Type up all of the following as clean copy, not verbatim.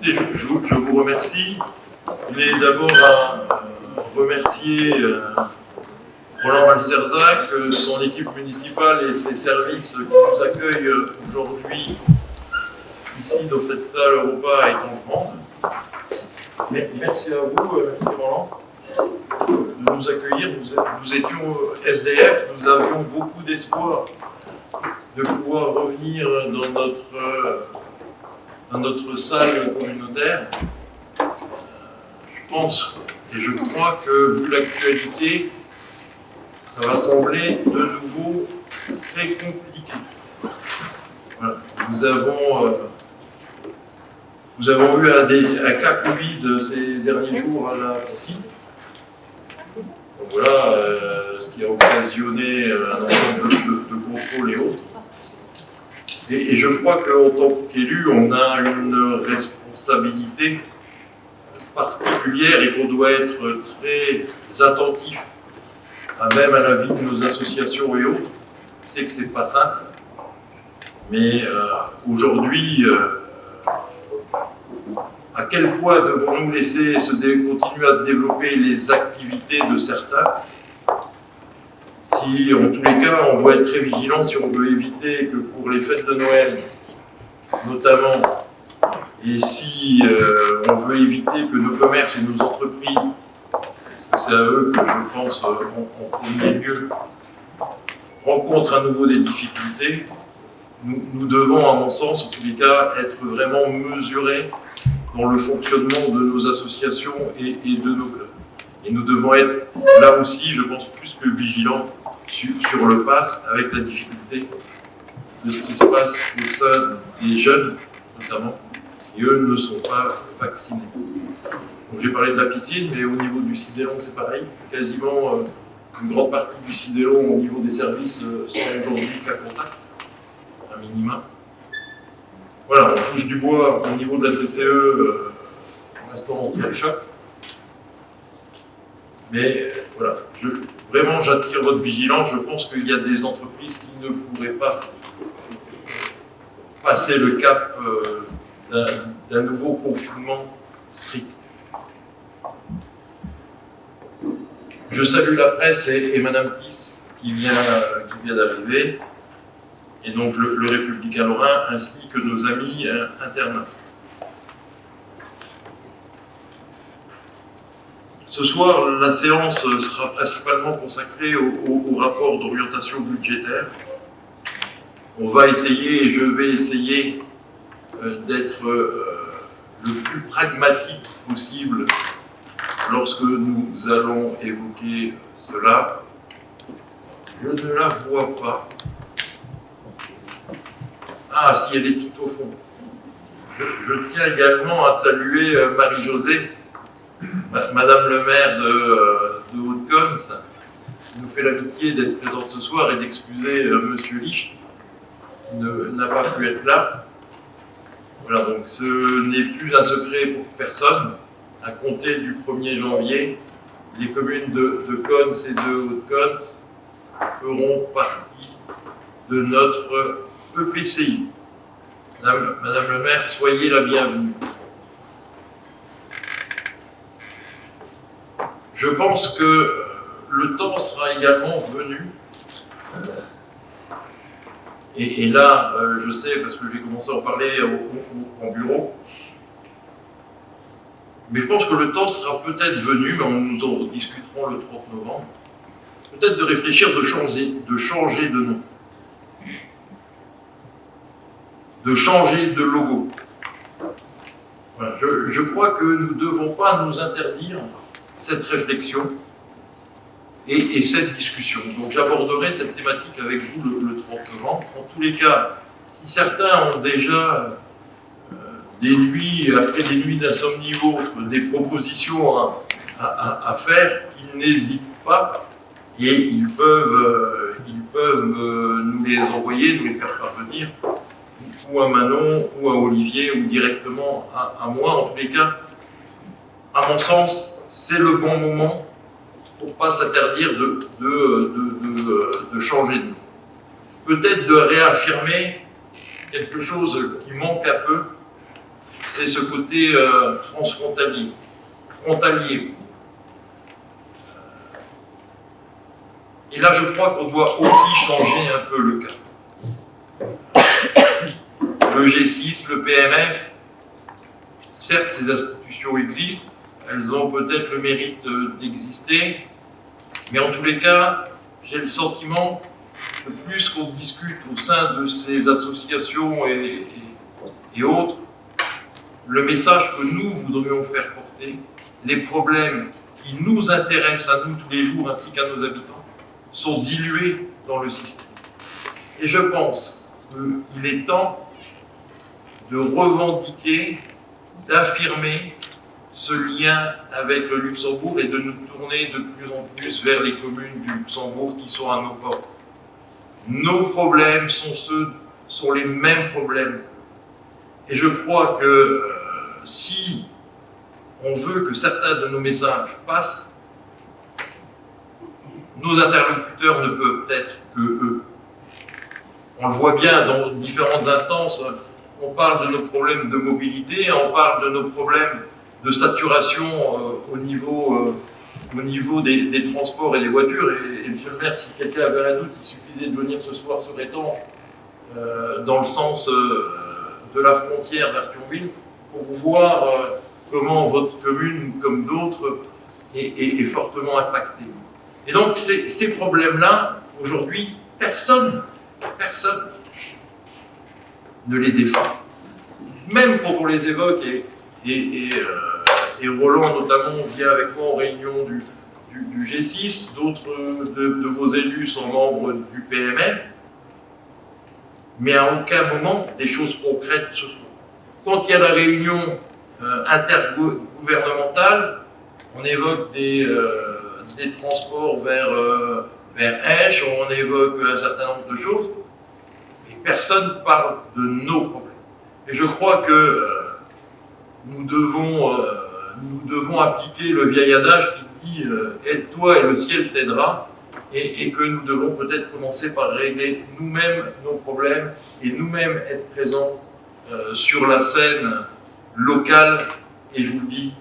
Je vous remercie. Il est d'abord à remercier Roland Valserzac, son équipe municipale et ses services qui nous accueillent aujourd'hui ici dans cette salle Europa à Étangerande. Merci à vous, merci Roland, de nous accueillir. Nous étions SDF, nous avions beaucoup d'espoir de pouvoir revenir dans notre salle communautaire. Je pense et je crois que, vu l'actualité, ça va sembler de nouveau très compliqué. Voilà. Nous avons eu un cas Covid ces derniers jours à la piscine. Donc voilà, ce qui a occasionné un ensemble de contrôles et autres. Et je crois qu'en tant qu'élu, on a une responsabilité particulière et qu'on doit être très attentif, même à la vie de nos associations et autres. Je sais que c'est pas simple, mais aujourd'hui, à quel point devons-nous laisser continuer à se développer les activités de certains? Si, en tous les cas, on doit être très vigilant si on veut éviter que pour les fêtes de Noël, notamment, et si on veut éviter que nos commerces et nos entreprises, parce que c'est à eux que je pense en premier lieu, rencontrent à nouveau des difficultés, nous devons, à mon sens, en tous les cas, être vraiment mesurés dans le fonctionnement de nos associations et de nos clubs. Et nous devons être, là aussi, je pense, plus que vigilants sur le pass, avec la difficulté de ce qui se passe au sein des jeunes, notamment, et eux ne sont pas vaccinés. Donc j'ai parlé de la piscine, mais au niveau du Cidélon, c'est pareil. Quasiment une grande partie du Cidélon, au niveau des services, sont aujourd'hui cas contact, un minimum. Voilà, on touche du bois au niveau de la CCE, pour l'instant on tient le choc. Mais voilà, vraiment j'attire votre vigilance. Je pense qu'il y a des entreprises qui ne pourraient pas passer le cap d'un nouveau confinement strict. Je salue la presse et Madame Tiss qui vient d'arriver, et donc le Républicain Lorrain, ainsi que nos amis internautes. Ce soir, la séance sera principalement consacrée au rapport d'orientation budgétaire. On va essayer, et je vais essayer d'être le plus pragmatique possible lorsque nous allons évoquer cela. Je ne la vois pas. Ah, si, elle est tout au fond. Je tiens également à saluer Marie-Josée, Madame le maire de Haute-Cons, qui nous fait l'amitié d'être présente ce soir et d'excuser Monsieur Lich, qui n'a pas pu être là. Voilà, donc ce n'est plus un secret pour personne. À compter du 1er janvier, les communes de Cons et de Haute-Cons feront partie de notre EPCI. Madame le maire, soyez la bienvenue. Je pense que le temps sera également venu, et là, je sais, parce que j'ai commencé à en parler en bureau, mais je pense que le temps sera peut-être venu, mais nous en discuterons le 30 novembre, peut-être de réfléchir de changer de nom, de changer de logo. Voilà, je crois que nous ne devons pas nous interdire cette réflexion et cette discussion. Donc j'aborderai cette thématique avec vous le 30 novembre. En tous les cas, si certains ont déjà des nuits, après des nuits d'insomnie ou autres, des propositions à faire, qu'ils n'hésitent pas, et ils peuvent nous les envoyer, nous les faire parvenir, ou à Manon, ou à Olivier, ou directement à moi. En tous les cas, à mon sens, c'est le bon moment pour ne pas s'interdire de changer de nom. Peut-être de réaffirmer quelque chose qui manque un peu, c'est ce côté transfrontalier, frontalier. Et là, je crois qu'on doit aussi changer un peu le cap. Le G6, le PMF, certes, ces institutions existent, elles ont peut-être le mérite d'exister, mais en tous les cas, j'ai le sentiment que plus qu'on discute au sein de ces associations et autres, le message que nous voudrions faire porter, les problèmes qui nous intéressent à nous tous les jours ainsi qu'à nos habitants, sont dilués dans le système. Et je pense qu'il est temps de revendiquer, d'affirmer ce lien avec le Luxembourg et de nous tourner de plus en plus vers les communes du Luxembourg qui sont à nos portes. Nos problèmes sont les mêmes problèmes. Et je crois que si on veut que certains de nos messages passent, nos interlocuteurs ne peuvent être que eux. On le voit bien dans différentes instances, on parle de nos problèmes de mobilité, on parle de nos problèmes de saturation au niveau des transports et des voitures. Et monsieur le maire, si quelqu'un avait un doute, il suffisait de venir ce soir sur Étanges, dans le sens de la frontière vers Thionville, pour voir comment votre commune, comme d'autres, est fortement impactée. Et donc ces problèmes-là, aujourd'hui, personne ne les défend. Même quand on les évoque, et Roland notamment vient avec moi en réunion du G6, d'autres de vos élus sont membres du PMF, mais à aucun moment des choses concrètes se font. Quand il y a la réunion intergouvernementale, on évoque des transports vers Esch, on évoque un certain nombre de choses, mais personne ne parle de nos problèmes. Et je crois que nous devons appliquer le vieil adage qui dit aide-toi et le ciel t'aidera, et que nous devons peut-être commencer par régler nous-mêmes nos problèmes et nous-mêmes être présents sur la scène locale. Et je vous le dis,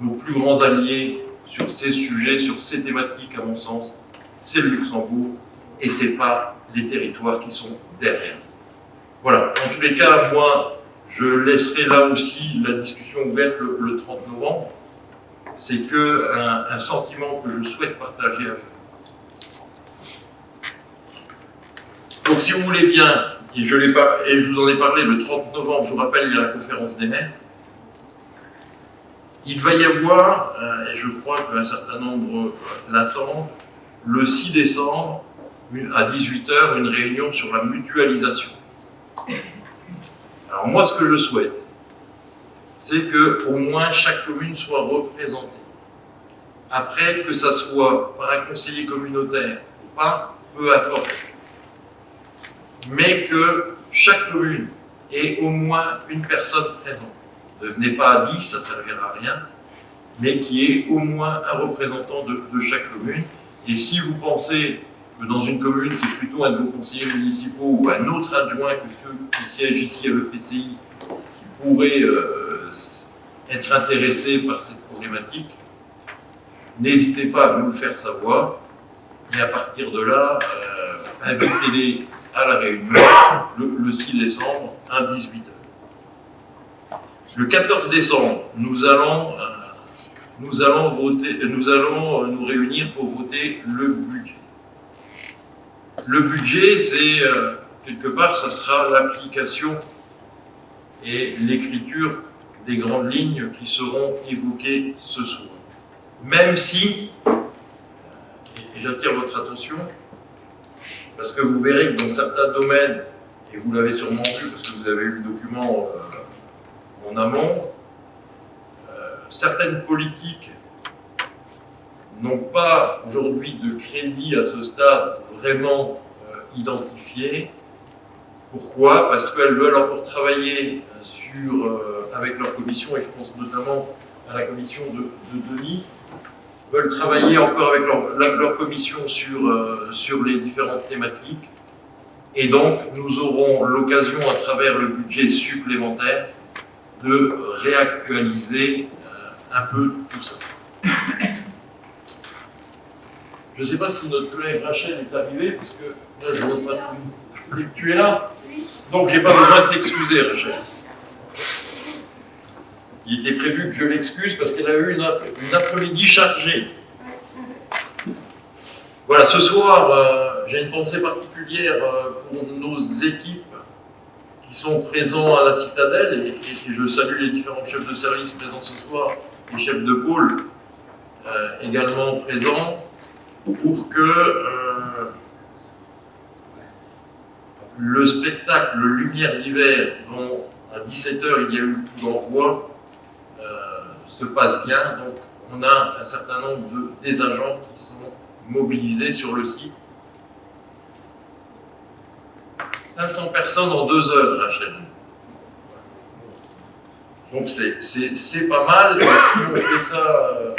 nos plus grands alliés sur ces sujets, sur ces thématiques, à mon sens, c'est le Luxembourg et c'est pas les territoires qui sont derrière. Voilà. En tous les cas, moi, je laisserai là aussi la discussion ouverte le 30 novembre. C'est un sentiment que je souhaite partager avec vous. Donc, si vous voulez bien, et je vous en ai parlé le 30 novembre, je vous rappelle, il y a la conférence des maires. Il va y avoir, et je crois qu'un certain nombre l'attendent, le 6 décembre, à 18 h, une réunion sur la mutualisation. Alors moi, ce que je souhaite, c'est qu'au moins chaque commune soit représentée. Après, que ça soit par un conseiller communautaire ou pas, peu importe. Mais que chaque commune ait au moins une personne présente. Ne venez pas à 10, ça ne servira à rien, mais qui est au moins un représentant de chaque commune. Et si vous pensez que dans une commune, c'est plutôt un de vos conseillers municipaux ou un autre adjoint que ceux qui siègent ici à l'EPCI qui pourrait être intéressé par cette problématique, n'hésitez pas à nous le faire savoir. Et à partir de là, invitez-les à la réunion le 6 décembre à 18 h. Le 14 décembre, nous allons nous réunir pour voter le budget. Le budget, c'est quelque part, ça sera l'application et l'écriture des grandes lignes qui seront évoquées ce soir. Même si, et j'attire votre attention, parce que vous verrez que dans certains domaines, et vous l'avez sûrement vu parce que vous avez eu le document en amont, certaines politiques n'ont pas aujourd'hui de crédit à ce stade vraiment identifié. Pourquoi? Parce qu'elles veulent encore travailler avec leur commission, et je pense notamment à la commission de Denis, veulent travailler encore avec leur commission sur les différentes thématiques. Et donc, nous aurons l'occasion, à travers le budget supplémentaire, de réactualiser un peu tout ça. Je ne sais pas si notre collègue Rachel est arrivée, parce que là, je ne vois pas tout. Tu es là? Donc, je n'ai pas besoin de t'excuser, Rachel. Il était prévu que je l'excuse parce qu'elle a eu une après-midi chargée. Voilà, ce soir, j'ai une pensée particulière pour nos équipes qui sont présents à la Citadelle, et je salue les différents chefs de service présents ce soir, les chefs de pôle également présents, pour que le spectacle Lumière d'hiver, dont à 17h il y a eu le coup d'envoi, se passe bien. Donc on a un certain nombre des agents qui sont mobilisés sur le site. 500 personnes en 2 heures, Rachel. Donc c'est pas mal, et si on fait ça,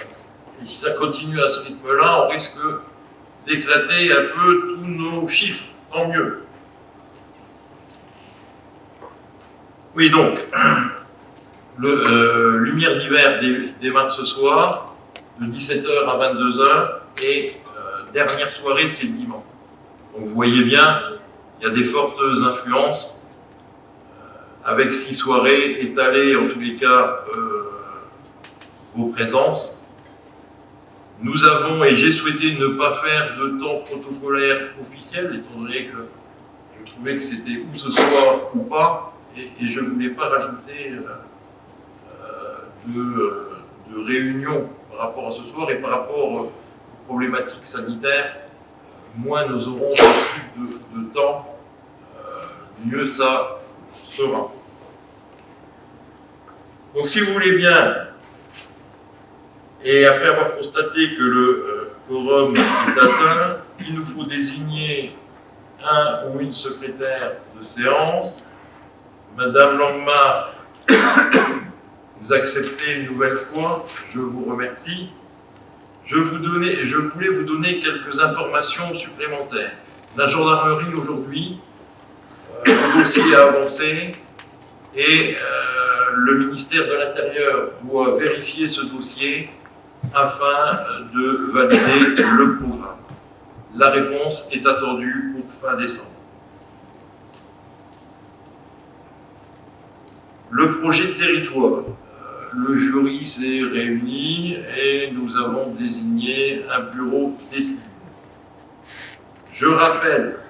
et si ça continue à ce rythme-là, on risque d'éclater un peu tous nos chiffres, tant mieux. Oui, donc, le Lumière d'hiver démarre ce soir, de 17h à 22h, et dernière soirée, c'est le dimanche. Donc vous voyez bien, il y a des fortes influences, avec 6 soirées étalées, en tous les cas, vos présences. Nous avons, et j'ai souhaité ne pas faire de temps protocolaire officiel, étant donné que je trouvais que c'était ou ce soir ou pas, et je ne voulais pas rajouter de réunion par rapport à ce soir, et par rapport aux problématiques sanitaires, moins nous aurons de temps, mieux ça sera. Donc si vous voulez bien, et après avoir constaté que le quorum est atteint, il nous faut désigner un ou une secrétaire de séance. Madame Langmar, vous acceptez une nouvelle fois, je vous remercie. Je voulais vous donner quelques informations supplémentaires. La gendarmerie aujourd'hui, le dossier a avancé, et le ministère de l'Intérieur doit vérifier ce dossier afin de valider le programme. La réponse est attendue pour fin décembre. Le projet de territoire, le jury s'est réuni et nous avons désigné un bureau d'études. Je rappelle,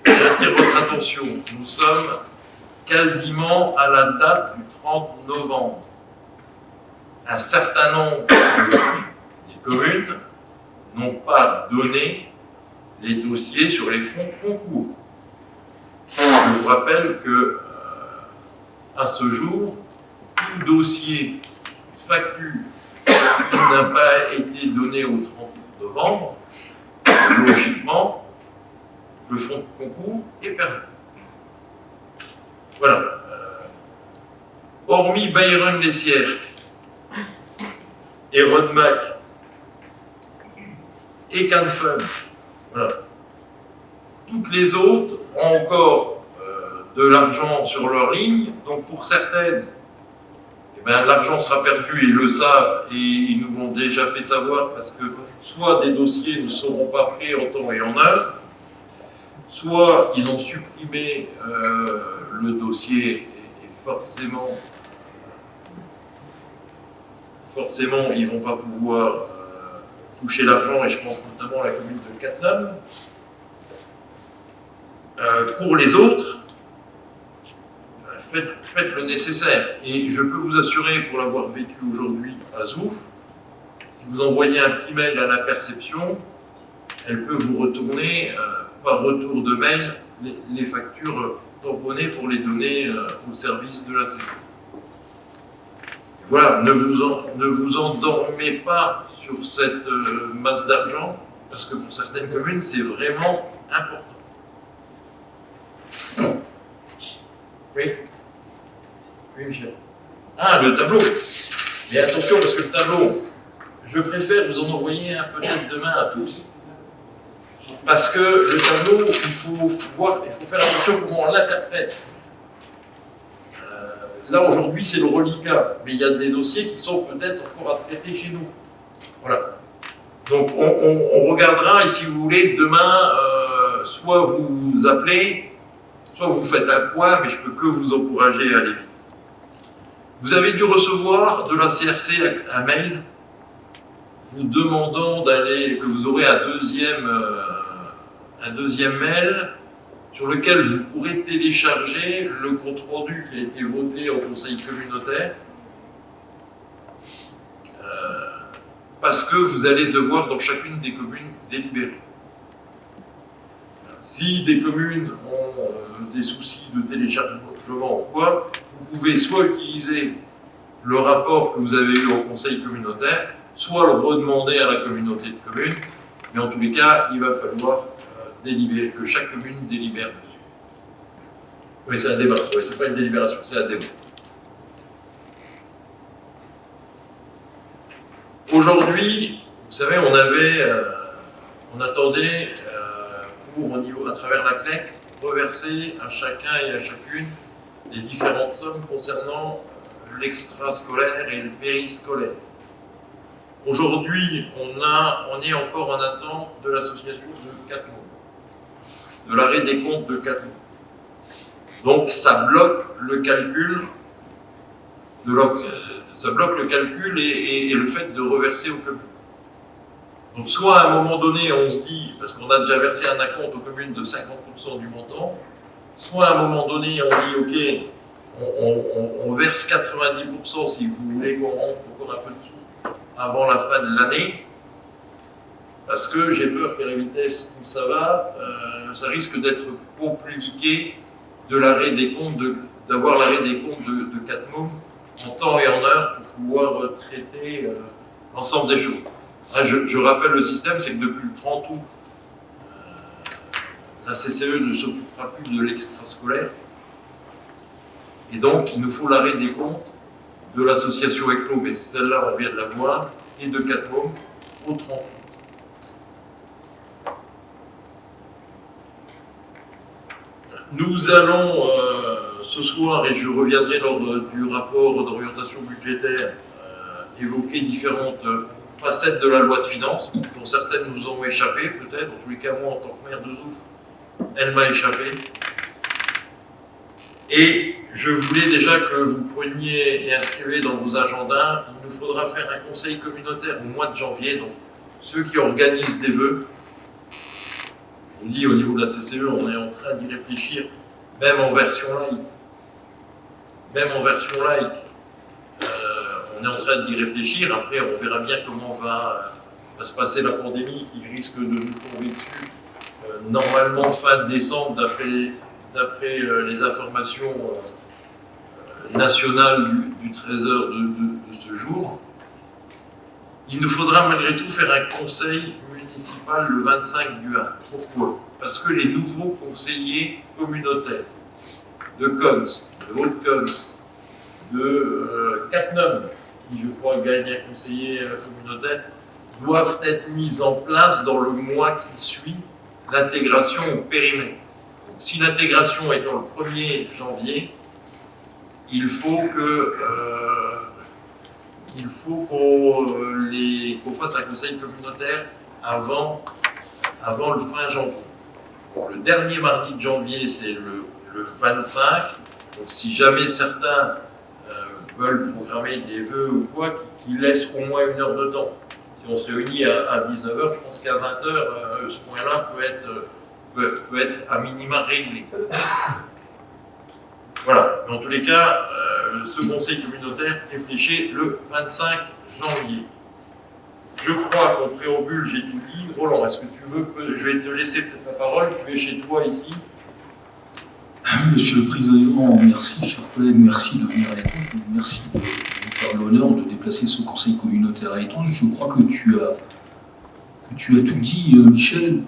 j'attire votre attention, nous sommes quasiment à la date du 30 novembre. Un certain nombre des communes n'ont pas donné les dossiers sur les fonds concours. Je vous rappelle que, à ce jour, tout dossier, facture qui n'a pas été donné au 30 novembre, logiquement, le fonds de concours est perdu. Voilà. Hormis Bayonne-les-Sierres et Rodemack et Canfun, voilà. Toutes les autres ont encore de l'argent sur leur ligne, donc pour certaines, eh ben, l'argent sera perdu, et ils le savent, et ils nous l'ont déjà fait savoir, parce que soit des dossiers ne seront pas pris en temps et en heure, soit ils ont supprimé le dossier, et forcément ils ne vont pas pouvoir toucher l'argent, et je pense notamment à la commune de Cattenom. Pour les autres, faites le nécessaire. Et je peux vous assurer, pour l'avoir vécu aujourd'hui à Zouf, si vous envoyez un petit mail à la perception, elle peut vous retourner par retour de mail les factures tamponnées pour les donner au service de la saisie. Voilà, ne vous endormez pas sur cette masse d'argent, parce que pour certaines communes, c'est vraiment important. Oui. Oui, Michel. Ah, le tableau. Mais attention, parce que le tableau, je préfère vous en envoyer un peut-être demain à tous. Parce que le tableau, il faut faire attention comment on l'interprète. là aujourd'hui c'est le reliquat, mais il y a des dossiers qui sont peut-être encore à traiter chez nous. Voilà. Donc on regardera, et si vous voulez, demain, soit vous appelez, soit vous faites un point, mais je peux que vous encourager à aller vite. Vous avez dû recevoir de la CRC un mail vous demandant d'aller, que vous aurez un deuxième mail sur lequel vous pourrez télécharger le compte-rendu qui a été voté en conseil communautaire, parce que vous allez devoir dans chacune des communes délibérer. Si des communes ont des soucis de téléchargement ou quoi, vous pouvez soit utiliser le rapport que vous avez eu au conseil communautaire, soit le redemander à la communauté de communes, mais en tous les cas, il va falloir délibérer, que chaque commune délibère dessus. Oui, c'est un débat, oui, c'est pas une délibération, c'est un débat. Aujourd'hui, vous savez, on attendait pour, à travers la CLEC, reverser à chacun et à chacune les différentes sommes concernant l'extrascolaire et le périscolaire. Aujourd'hui, on est encore en attente de l'association de 4 mois, de l'arrêt des comptes de 4 mois. Donc ça bloque le calcul, et le fait de reverser aux communes. Donc soit à un moment donné, on se dit, parce qu'on a déjà versé un acompte aux communes de 50% du montant, soit à un moment donné, on dit, ok, on verse 90% si vous voulez qu'on rentre encore un peu de sous avant la fin de l'année, parce que j'ai peur qu'à la vitesse où ça va, ça risque d'être compliqué de l'arrêt des comptes, d'avoir l'arrêt des comptes de 4 mois en temps et en heure pour pouvoir traiter l'ensemble des choses. Je rappelle le système, c'est que depuis le 30 août, la CCE ne s'occupera plus de l'extrascolaire. Et donc, il nous faut l'arrêt des comptes de l'association ECLO, mais celle-là, on vient de la voir, et de 4 mois au 30 août. Nous allons ce soir, et je reviendrai lors du rapport d'orientation budgétaire, évoquer différentes facettes de la loi de finances, dont certaines nous ont échappé, peut-être, en tous les cas, moi, en tant que maire de Zouf, elle m'a échappé. Et je voulais déjà que vous preniez et inscriviez dans vos agendas, il nous faudra faire un conseil communautaire au mois de janvier, donc ceux qui organisent des vœux. On dit au niveau de la CCE, on est en train d'y réfléchir, même en version light. Même en version light, on est en train d'y réfléchir. Après, on verra bien comment va se passer la pandémie qui risque de nous tomber dessus. Normalement, fin décembre, d'après les informations nationales du Trésor de ce jour. Il nous faudra malgré tout faire un conseil municipal le 25 du 1. Pourquoi? Parce que les nouveaux conseillers communautaires de Cons, de Haute-Cons, de Cattenom, qui je crois gagne un conseiller communautaire, doivent être mis en place dans le mois qui suit l'intégration au périmètre. Donc, si l'intégration est dans le 1er janvier, il faut qu'on fasse un conseil communautaire avant le fin janvier. Bon, le dernier mardi de janvier, c'est le 25. Donc si jamais certains veulent programmer des vœux ou quoi, qu'ils laissent au moins 1 heure de temps. Si on se réunit à 19h, je pense qu'à 20h, ce point-là peut être à minima réglé. Voilà. Dans tous les cas, ce conseil communautaire est fléché le 25 janvier. Je crois qu'en préambule, j'ai tout dit. Roland, est-ce que tu veux que je vais te laisser peut-être la parole? Tu es chez toi ici. Monsieur le Président, merci, chers collègues, merci de venir à Étampes, merci de nous faire l'honneur de déplacer ce conseil communautaire à Étampes. Je crois que tu as tout dit, Michel,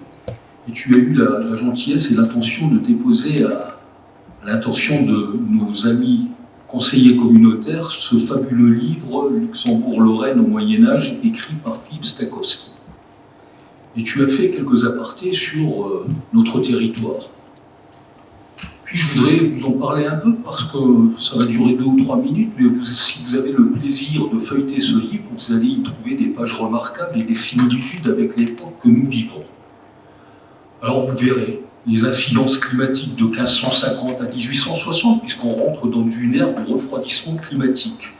et tu as eu la gentillesse et l'intention de déposer à l'intention de nos amis conseillers communautaires ce fabuleux livre Luxembourg-Lorraine au Moyen-Âge, écrit par Philippe Stachowski. Et tu as fait quelques apartés sur notre territoire. Puis je voudrais vous en parler un peu parce que ça va durer 2 ou 3 minutes, mais si vous avez le plaisir de feuilleter ce livre, vous allez y trouver des pages remarquables et des similitudes avec l'époque que nous vivons. Alors vous verrez les incidences climatiques de 1550 à 1860, puisqu'on rentre dans une ère de refroidissement climatique.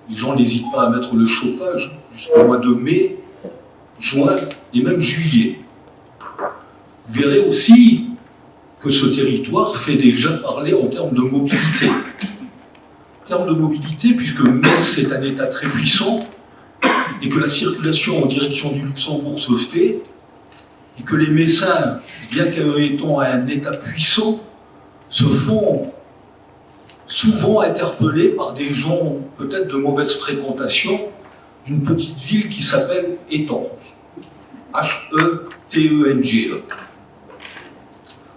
Les gens n'hésitent pas à mettre le chauffage jusqu'au mois de mai, juin et même juillet. Vous verrez aussi que ce territoire fait déjà parler en termes de mobilité. En termes de mobilité, puisque Metz est un État très puissant, et que la circulation en direction du Luxembourg se fait, et que les Messins, bien qu'étant un État puissant, se font souvent interpellés par des gens peut-être de mauvaise fréquentation d'une petite ville qui s'appelle Étampes. H-E-T-E-N-G-E.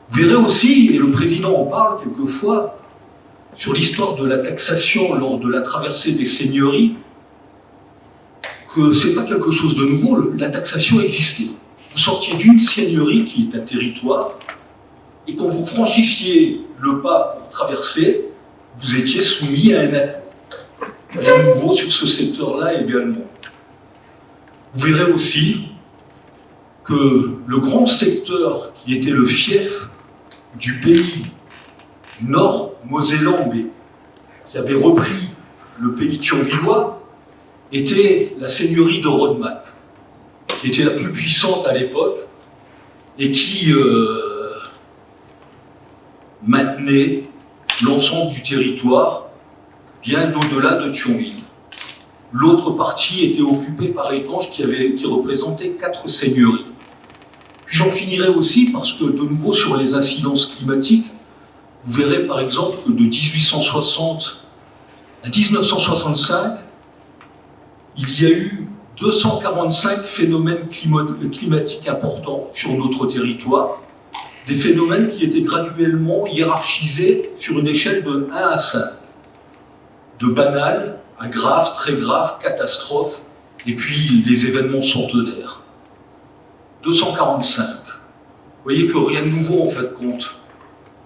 Vous verrez aussi, et le président en parle quelquefois, sur l'histoire de la taxation lors de la traversée des seigneuries, que ce n'est pas quelque chose de nouveau, la taxation existait. Vous sortiez d'une seigneurie qui est un territoire, et quand vous franchissiez le pas pour traverser, vous étiez soumis à un impôt. Rien de nouveau sur ce secteur-là également. Vous verrez aussi que le grand secteur qui était le fief du pays du Nord, Mosellande, qui avait repris le pays thionvillois, était la seigneurie de Rodemack, qui était la plus puissante à l'époque et qui maintenait l'ensemble du territoire bien au-delà de Thionville. L'autre partie était occupée par Étanges qui représentait 4 seigneuries. Puis j'en finirai aussi parce que, de nouveau, sur les incidences climatiques, vous verrez par exemple que de 1860 à 1965, il y a eu 245 phénomènes climatiques importants sur notre territoire, des phénomènes qui étaient graduellement hiérarchisés sur une échelle de 1 à 5, de banal à grave, très grave, catastrophe, et puis les événements centenaires. 245. Vous voyez que rien de nouveau en fait compte.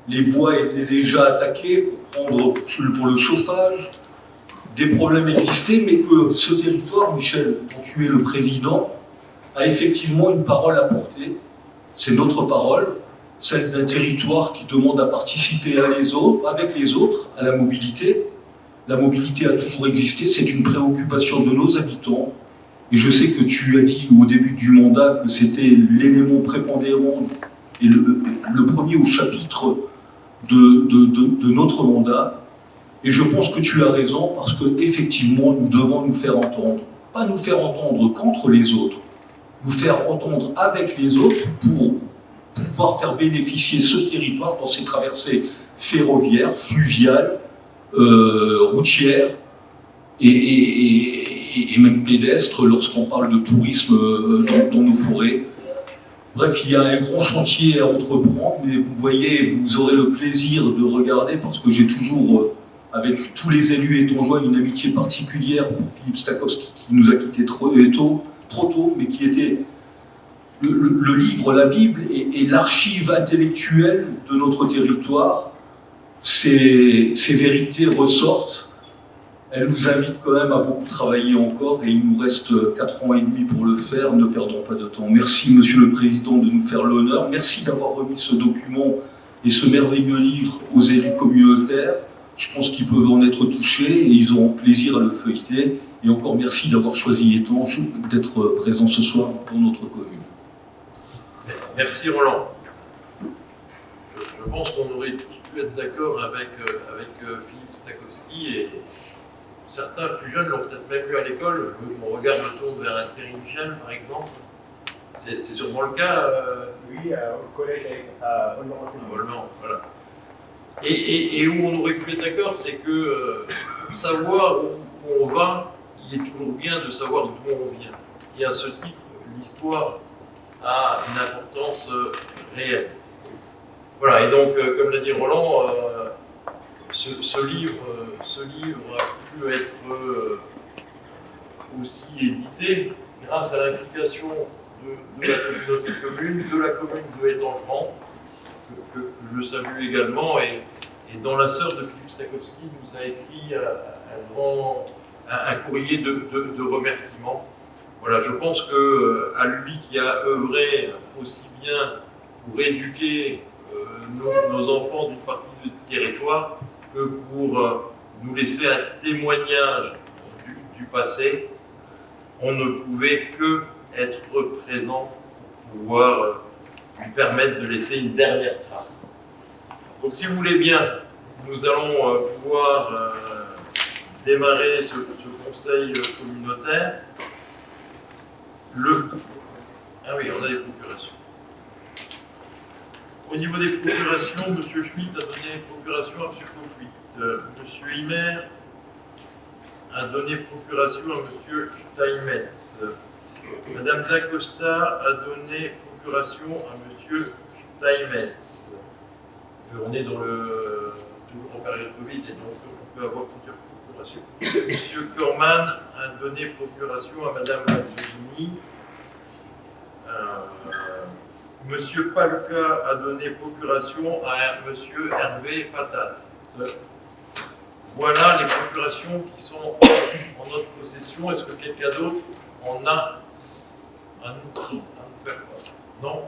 Les bois étaient déjà attaqués pour le chauffage, des problèmes existaient, mais que ce territoire, Michel, dont tu es le président, a effectivement une parole à porter. C'est notre parole, celle d'un territoire qui demande à participer avec les autres, à la mobilité. La mobilité a toujours existé, c'est une préoccupation de nos habitants. Et je sais que tu as dit au début du mandat que c'était l'élément prépondérant et le premier au chapitre de notre mandat. Et je pense que tu as raison, parce qu'effectivement, nous devons nous faire entendre. Pas nous faire entendre contre les autres, nous faire entendre avec les autres pour pouvoir faire bénéficier ce territoire dans ses traversées ferroviaires, fluviales, routières et même pédestres lorsqu'on parle de tourisme dans nos forêts. Bref, il y a un grand chantier à entreprendre, mais vous voyez, vous aurez le plaisir de regarder, parce que j'ai toujours, avec tous les élus étangeois, une amitié particulière pour Philippe Stakowski, qui nous a quittés trop tôt, mais qui était le livre, la Bible et l'archive intellectuelle de notre territoire. Ces vérités ressortent. Elle nous invite quand même à beaucoup travailler encore, et il nous reste 4 ans et demi pour le faire. Ne perdons pas de temps. Merci, Monsieur le Président, de nous faire l'honneur. Merci d'avoir remis ce document et ce merveilleux livre aux élus communautaires. Je pense qu'ils peuvent en être touchés et ils auront plaisir à le feuilleter. Et encore merci d'avoir choisi Étanges, d'être présent ce soir dans notre commune. Merci Roland. Je pense qu'on aurait tous pu être d'accord avec Philippe Stakowski, et certains plus jeunes l'ont peut-être même vu à l'école. Mon regard me tourne vers un Thierry Michel, par exemple. C'est sûrement le cas. Oui, au collège à Volmant, voilà. Et où on aurait pu être d'accord, c'est que pour savoir où on va, il est toujours bien de savoir d'où on vient. Et à ce titre, l'histoire a une importance réelle. Voilà, et donc, comme l'a dit Roland, ce livre a pu être aussi édité grâce à l'implication de la communauté commune, de la commune de Étangerand, que je salue également, et dont la sœur de Philippe Stakowski nous a écrit un courrier de remerciement. Voilà, je pense qu'à lui qui a œuvré aussi bien pour éduquer nos enfants d'une partie du territoire que pour nous laisser un témoignage du passé, on ne pouvait que être présent pour pouvoir lui permettre de laisser une dernière trace. Donc si vous voulez bien, nous allons pouvoir démarrer ce conseil communautaire. Ah oui, on a des procurations. Au niveau des procurations, M. Schmitt a donné procuration à M. Coqueluche. M. Himer a donné procuration à M. Steinmetz. Mme Dacosta a donné procuration à M. Steinmetz. On est dans toujours en période Covid, et donc on peut avoir plusieurs procurations. M. Corman a donné procuration à Mme Mazzolini. M. Palka a donné procuration à M. Hervé Patate. Voilà les procurations qui sont en notre possession. Est-ce que quelqu'un d'autre en a un outil à nous faire part? Non?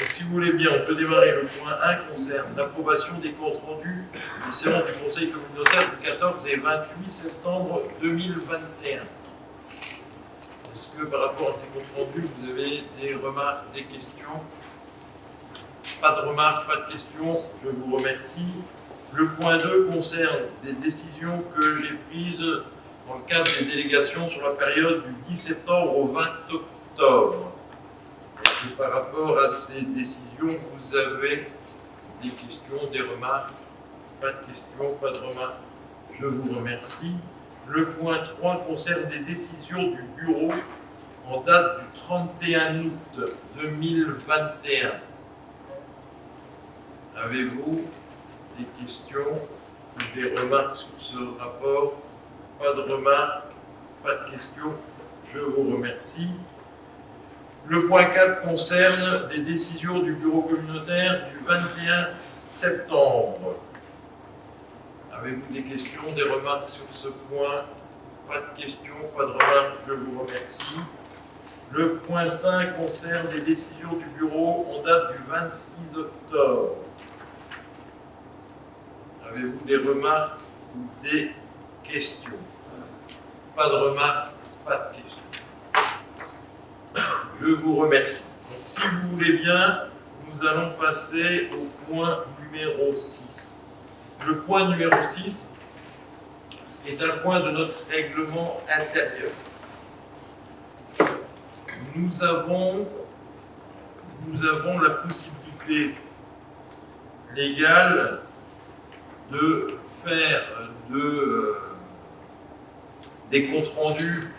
Donc, si vous voulez bien, on peut démarrer. Le point 1 concerne l'approbation des comptes rendus des séances du Conseil communautaire du 14 et 28 septembre 2021. Est-ce que par rapport à ces comptes rendus, vous avez des remarques, des questions? Pas de remarques, pas de questions. Je vous remercie. Le point 2 concerne des décisions que j'ai prises dans le cadre des délégations sur la période du 10 septembre au 20 octobre. Est-ce que par rapport à ces décisions, vous avez des questions, des remarques? Pas de questions, pas de remarques. Je vous remercie. Le point 3 concerne des décisions du bureau en date du 31 août 2021. Avez-vous des questions ou des remarques sur ce rapport? Pas de remarques, pas de questions. Je vous remercie. Le point 4 concerne les décisions du bureau communautaire du 21 septembre. Avez-vous des questions, des remarques sur ce point? Pas de questions, pas de remarques, je vous remercie. Le point 5 concerne les décisions du bureau en date du 26 octobre. Avez-vous des remarques ou des questions? Pas de remarques, pas de questions. Je vous remercie. Donc, si vous voulez bien, nous allons passer au point numéro 6. Le point numéro 6 est un point de notre règlement intérieur. Nous avons la possibilité légale de faire des comptes rendus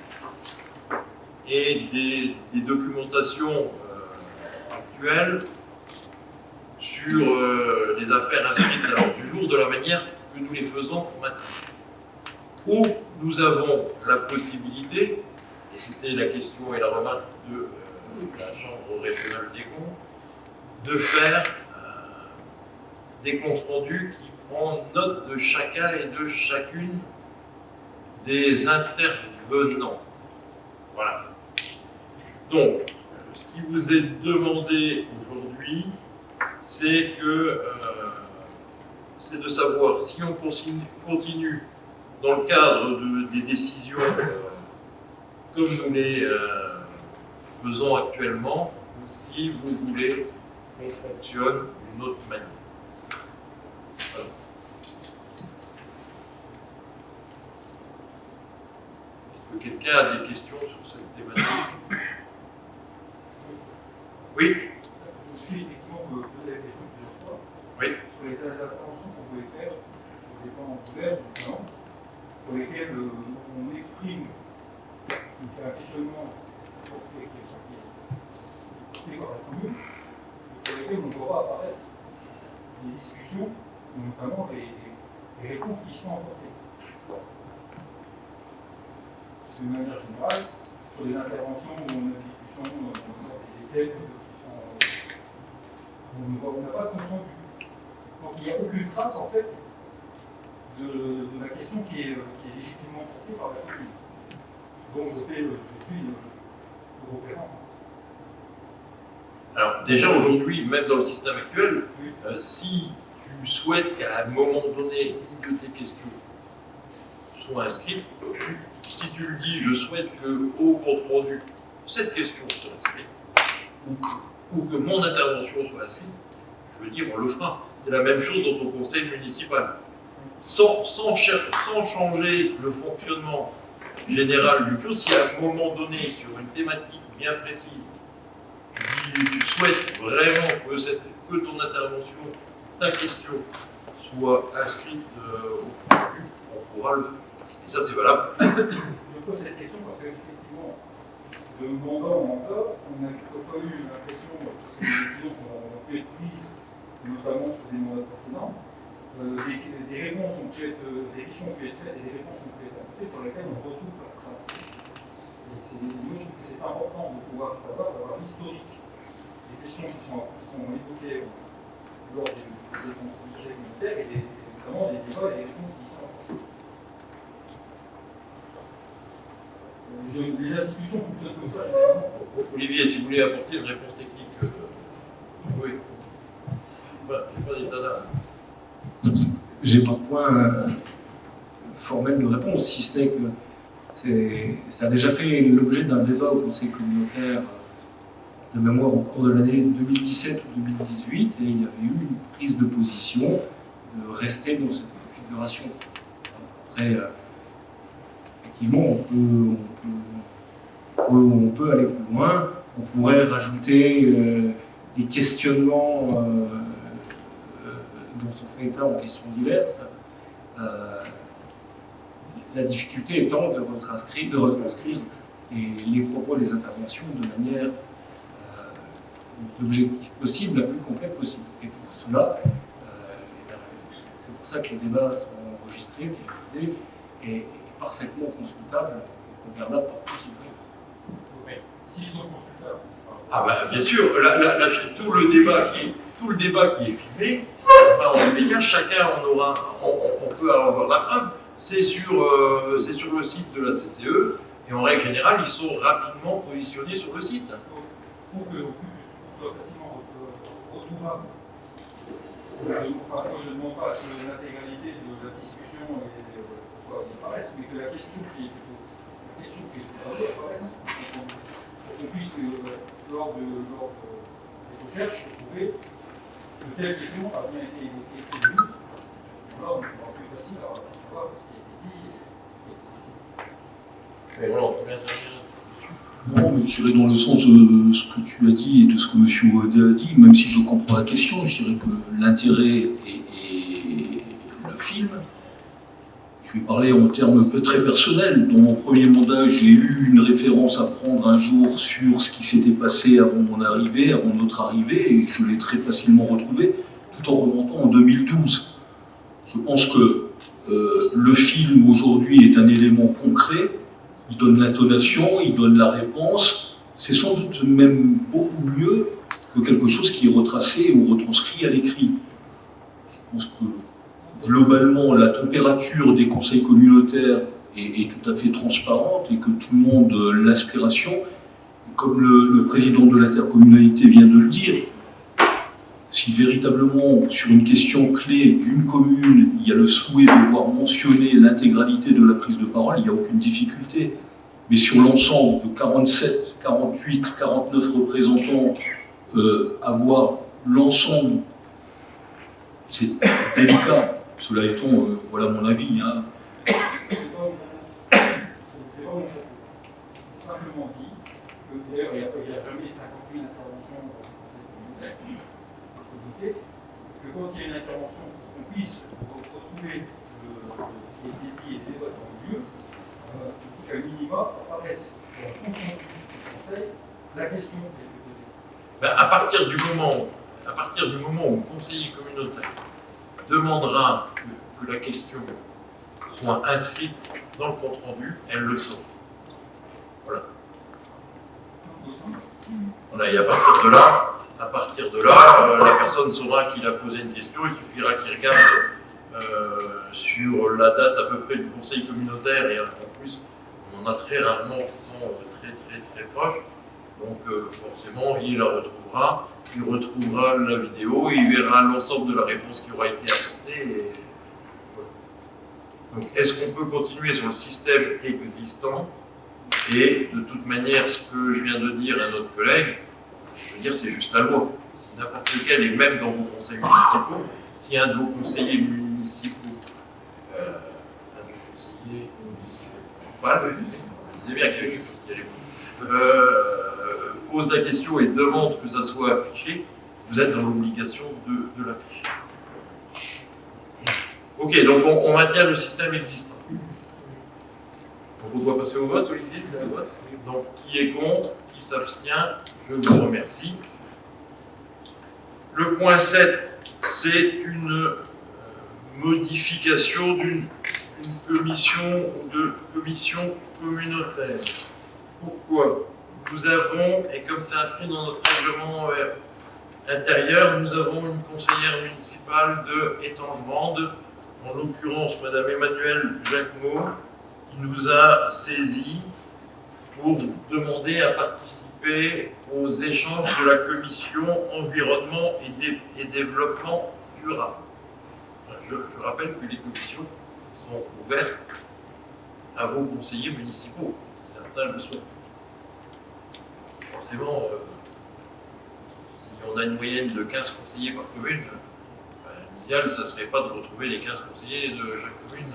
et des documentations actuelles sur les affaires inscrites à l'ordre du jour de la manière que nous les faisons maintenant. Ou nous avons la possibilité, et c'était la question et la remarque de la Chambre régionale des comptes, de faire des comptes rendus qui prennent note de chacun et de chacune des intervenants. Voilà. Donc, ce qui vous est demandé aujourd'hui, c'est de savoir si on continue dans le cadre des décisions comme nous les faisons actuellement, ou si vous voulez qu'on fonctionne d'une autre manière. Voilà. Est-ce que quelqu'un a des questions sur cette thématique? Oui? Je suis effectivement posé la question plusieurs fois. Oui. Sur les interventions qu'on pouvait faire sur des plans ouverts, notamment, pour lesquels on exprime un questionnement porté par la commune, et pour lesquels on pourra apparaître des discussions, notamment les réponses qui sont apportées. De manière générale, sur des interventions où on a des discussions, on a des thèmes, on n'a pas de compte rendu. Donc il n'y a aucune trace en fait de la question qui est légitimement portée par la commune. Donc je suis le représentant. Alors déjà aujourd'hui, même dans le système actuel, Oui. Si tu souhaites qu'à un moment donné, une de tes questions soit inscrite, si tu le dis, je souhaite que au compte rendu, cette question soit inscrite, ou que mon intervention soit inscrite, je veux dire, on le fera. C'est la même chose dans ton conseil municipal. Sans changer le fonctionnement général du tout, si à un moment donné, sur une thématique bien précise, tu souhaites vraiment que ton intervention, ta question, soit inscrite au contenu, on pourra le faire. Et ça, c'est valable. Je pose cette question parce qu'effectivement, de mandat en mandat, on n'a pas eu l'impression, parce que les décisions ont pu être prises, notamment sur des mandats précédents, des réponses ont pu être, des questions ont pu être faites et des réponses ont pu être apportées pour lesquelles on retrouve la trace. Et moi, je trouve que c'est important de pouvoir savoir, d'avoir l'historique des questions qui sont évoquées lors des conseils communautaires et notamment des débats et des réponses qui sont apportées. Les institutions fonctionnent comme ça, évidemment. Olivier, si vous voulez apporter une réponse technique, oui. Je n'ai pas d'état d'âme. J'ai pas de point formel de réponse, si ce n'est que ça a déjà fait l'objet d'un débat au Conseil communautaire de mémoire au cours de l'année 2017 ou 2018, et il y avait eu une prise de position de rester dans cette configuration. Après, effectivement, on peut aller plus loin, on pourrait rajouter des questionnements dont on fait état en questions diverses. La difficulté étant de retranscrire les propos des interventions de manière l'objectif possible, la plus complète possible. Et pour cela, c'est pour ça que les débats sont enregistrés, diffusés et parfaitement consultables et regardables par tous citoyens. Oui. S'ils sont consultables. Ah ben bien sûr, tout le débat qui est filmé, enfin, en tous les cas, chacun on peut avoir la preuve. C'est sur le site de la CCE, et en règle générale, ils sont rapidement positionnés sur le site. Pour que soit facilement retrouvable. Je ne demande pas que l'intégralité de la discussion apparaisse, mais que la question qui est posée apparaisse. Pour qu'on puisse, lors des recherches, trouver que telle question a bien été évoquée et vue. Là, on sera plus facile à savoir ce qui a été dit. Mais voilà, on peut bien Non, mais je dirais dans le sens de ce que tu as dit et de ce que M. Audet a dit, même si je comprends la question, je dirais que l'intérêt et le film, je vais parler en termes très personnels. Dans mon premier mandat, j'ai eu une référence à prendre un jour sur ce qui s'était passé avant mon arrivée, avant notre arrivée, et je l'ai très facilement retrouvé, tout en remontant en 2012. Je pense que le film aujourd'hui est un élément concret. Il donne l'intonation, il donne la réponse. C'est sans doute même beaucoup mieux que quelque chose qui est retracé ou retranscrit à l'écrit. Je pense que globalement, la température des conseils communautaires est tout à fait transparente et que tout le monde a l'aspiration, comme le président de l'intercommunalité vient de le dire, si véritablement, sur une question clé d'une commune, il y a le souhait de voir mentionner l'intégralité de la prise de parole, il n'y a aucune difficulté. Mais sur l'ensemble de 47, 48, 49 représentants, avoir l'ensemble, c'est délicat. Cela étant, voilà mon avis. Hein. Simplement dit que d'ailleurs il n'y a jamais 50 000 interventions dans le conseil communautaire, que quand il y a une intervention, on puisse retrouver ce qui a été dit et les débats dans le lieu, il faut qu'à minima apparaisse dans le compte rendu du conseil la question qui a été posée. Ben, à partir du moment où le conseiller communautaire demandera que la question soit inscrite dans le compte rendu, elle le saura. Voilà. Voilà, et à partir de là, À partir de là, la personne saura qu'il a posé une question, il suffira qu'il regarde sur la date à peu près du conseil communautaire, et en plus, on en a très rarement qui sont très proches. Donc forcément, il la retrouvera, il retrouvera la vidéo, il verra l'ensemble de la réponse qui aura été apportée. Et voilà. Donc est-ce qu'on peut continuer sur le système existant? Et de toute manière, ce que je viens de dire à notre collègue, je veux dire, c'est juste la loi. Si n'importe lequel, et même dans vos conseils municipaux, si un de vos conseillers municipaux, voilà, je disais bien qu'il y avait quelque chose qui allait pose la question et demande que ça soit affiché, vous êtes dans l'obligation de l'afficher. Ok, donc on maintient le système existant. Donc on doit passer au vote, Olivier, c'est le vote. Donc qui est contre, qui s'abstient, je vous remercie. Le point 7, c'est une modification d'une commission communautaire. Pourquoi? Nous avons, et comme c'est inscrit dans notre règlement intérieur, nous avons une conseillère municipale de Étangerande, en l'occurrence Madame Emmanuelle Jacquemot, qui nous a saisis pour demander à participer aux échanges de la commission environnement et développement durable. Je rappelle que les commissions sont ouvertes à vos conseillers municipaux, si certains le souhaitent. Forcément, si on a une moyenne de 15 conseillers par commune, l'idéal, ça ne serait pas de retrouver les 15 conseillers de chaque commune,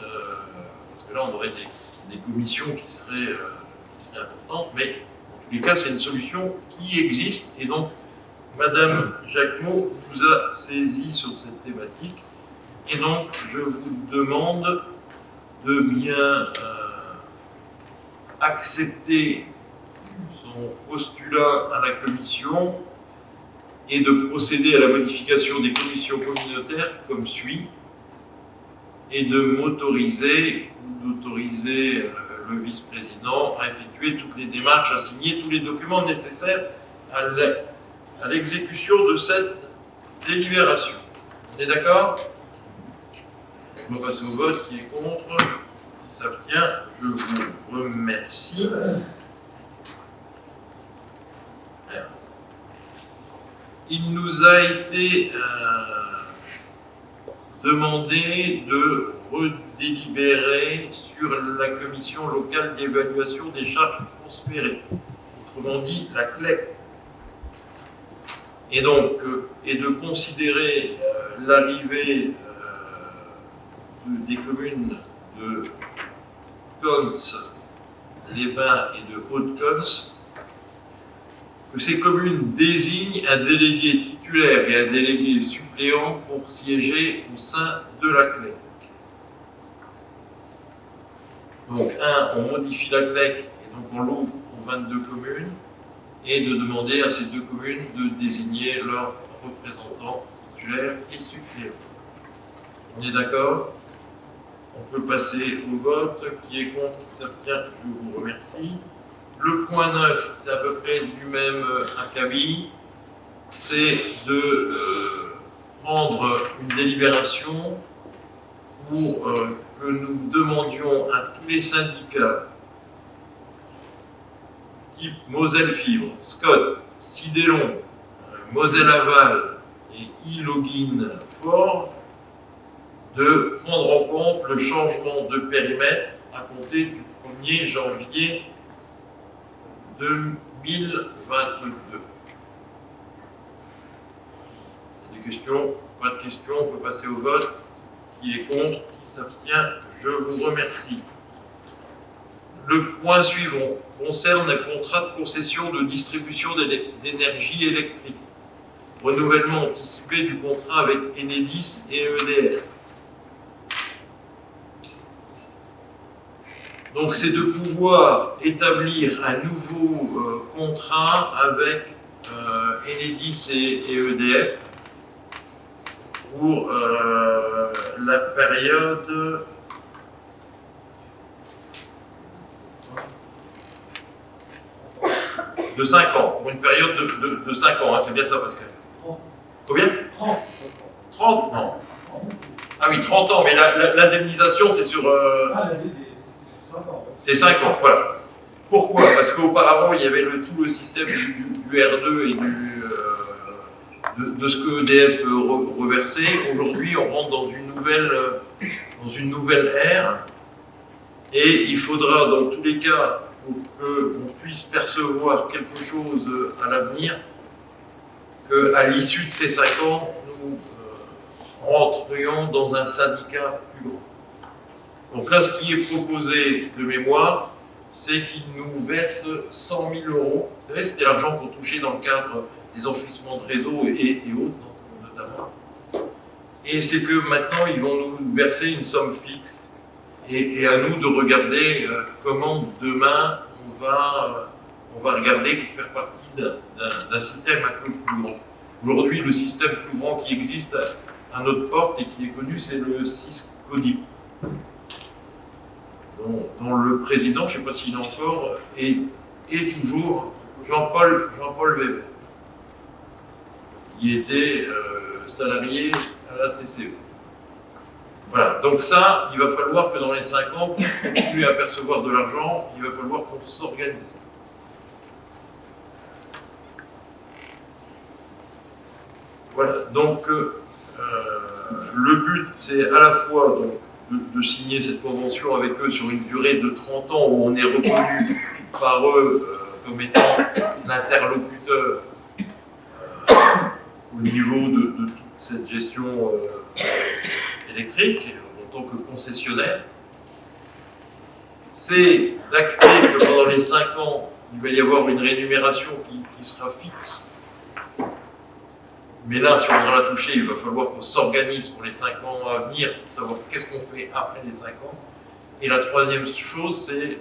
parce que là, on aurait des commissions qui seraient importantes, mais en tous les cas, c'est une solution qui existe, et donc, Madame Jacquemot vous a saisi sur cette thématique, et donc, je vous demande de bien accepter son postulat à la commission et de procéder à la modification des commissions communautaires comme suit, et de m'autoriser ou d'autoriser le vice-président à effectuer toutes les démarches, à signer tous les documents nécessaires à l'exécution de cette délibération. On est d'accord? On va passer au vote. Qui est contre? Qui s'abstient? Je vous remercie. Il nous a été demandé de redélibérer sur la commission locale d'évaluation des charges transférées, autrement dit la CLEC, et donc et de considérer l'arrivée des communes de Cons, les Bains et de Haute-Cons, que ces communes désignent un délégué titulaire et un délégué suppléant pour siéger au sein de la CLEC. Donc, on modifie la CLEC et donc on l'ouvre aux 22 communes, et de demander à ces deux communes de désigner leurs représentants titulaires et suppléants. On est d'accord? On peut passer au vote. Qui est contre, qui s'abstient, je vous remercie. Le point 9, c'est à peu près du même acabit, c'est de prendre une délibération pour que nous demandions à tous les syndicats type Moselle Fibre, Scott, Sidélon, Moselle Aval et e-Login Fort de prendre en compte le changement de périmètre à compter du 1er janvier 2022. Des questions? Pas de questions, on peut passer au vote. Qui est contre? Qui s'abstient? Je vous remercie. Le point suivant concerne un contrat de concession de distribution d'énergie électrique. Renouvellement anticipé du contrat avec Enedis et EDF. Donc, c'est de pouvoir établir un nouveau contrat avec Enedis et EDF pour la période de 5 ans, pour une période de 5 ans, hein, c'est bien ça, Pascal? 30. Combien? 30. 30? Non. Ah oui, 30 ans, mais l'indemnisation, c'est sur... C'est 5 ans. C'est 5 ans, voilà. Pourquoi? Parce qu'auparavant, il y avait tout le système du R2 et de ce que EDF reversait. Aujourd'hui, on rentre dans une nouvelle ère, et il faudra, dans tous les cas, pour qu'on puisse percevoir quelque chose à l'avenir, qu'à l'issue de ces 5 ans, nous rentrions dans un syndicat plus grand. Donc là, ce qui est proposé de mémoire, c'est qu'ils nous versent 100 000 euros. Vous savez, c'était l'argent qu'on touchait dans le cadre des enfouissements de réseau et autres, notamment. Et c'est que maintenant, ils vont nous verser une somme fixe. Et à nous de regarder comment demain on va regarder pour faire partie d'un système un peu plus grand. Aujourd'hui, le système plus grand qui existe à notre porte et qui est connu, c'est le SysCodip, dont le président, je ne sais pas s'il est encore, est toujours Jean-Paul Weber, qui était salarié à la CCE. Voilà, donc ça, il va falloir que dans les 5 ans, pour continuer à percevoir de l'argent, il va falloir qu'on s'organise. Voilà, donc le but, c'est à la fois donc, de signer cette convention avec eux sur une durée de 30 ans où on est reconnu par eux comme étant l'interlocuteur au niveau de toute cette gestion électrique en tant que concessionnaire. C'est d'acter que pendant les 5 ans, il va y avoir une rémunération qui sera fixe. Mais là, si on va la toucher, il va falloir qu'on s'organise pour les 5 ans à venir pour savoir qu'est-ce qu'on fait après les 5 ans. Et la troisième chose, c'est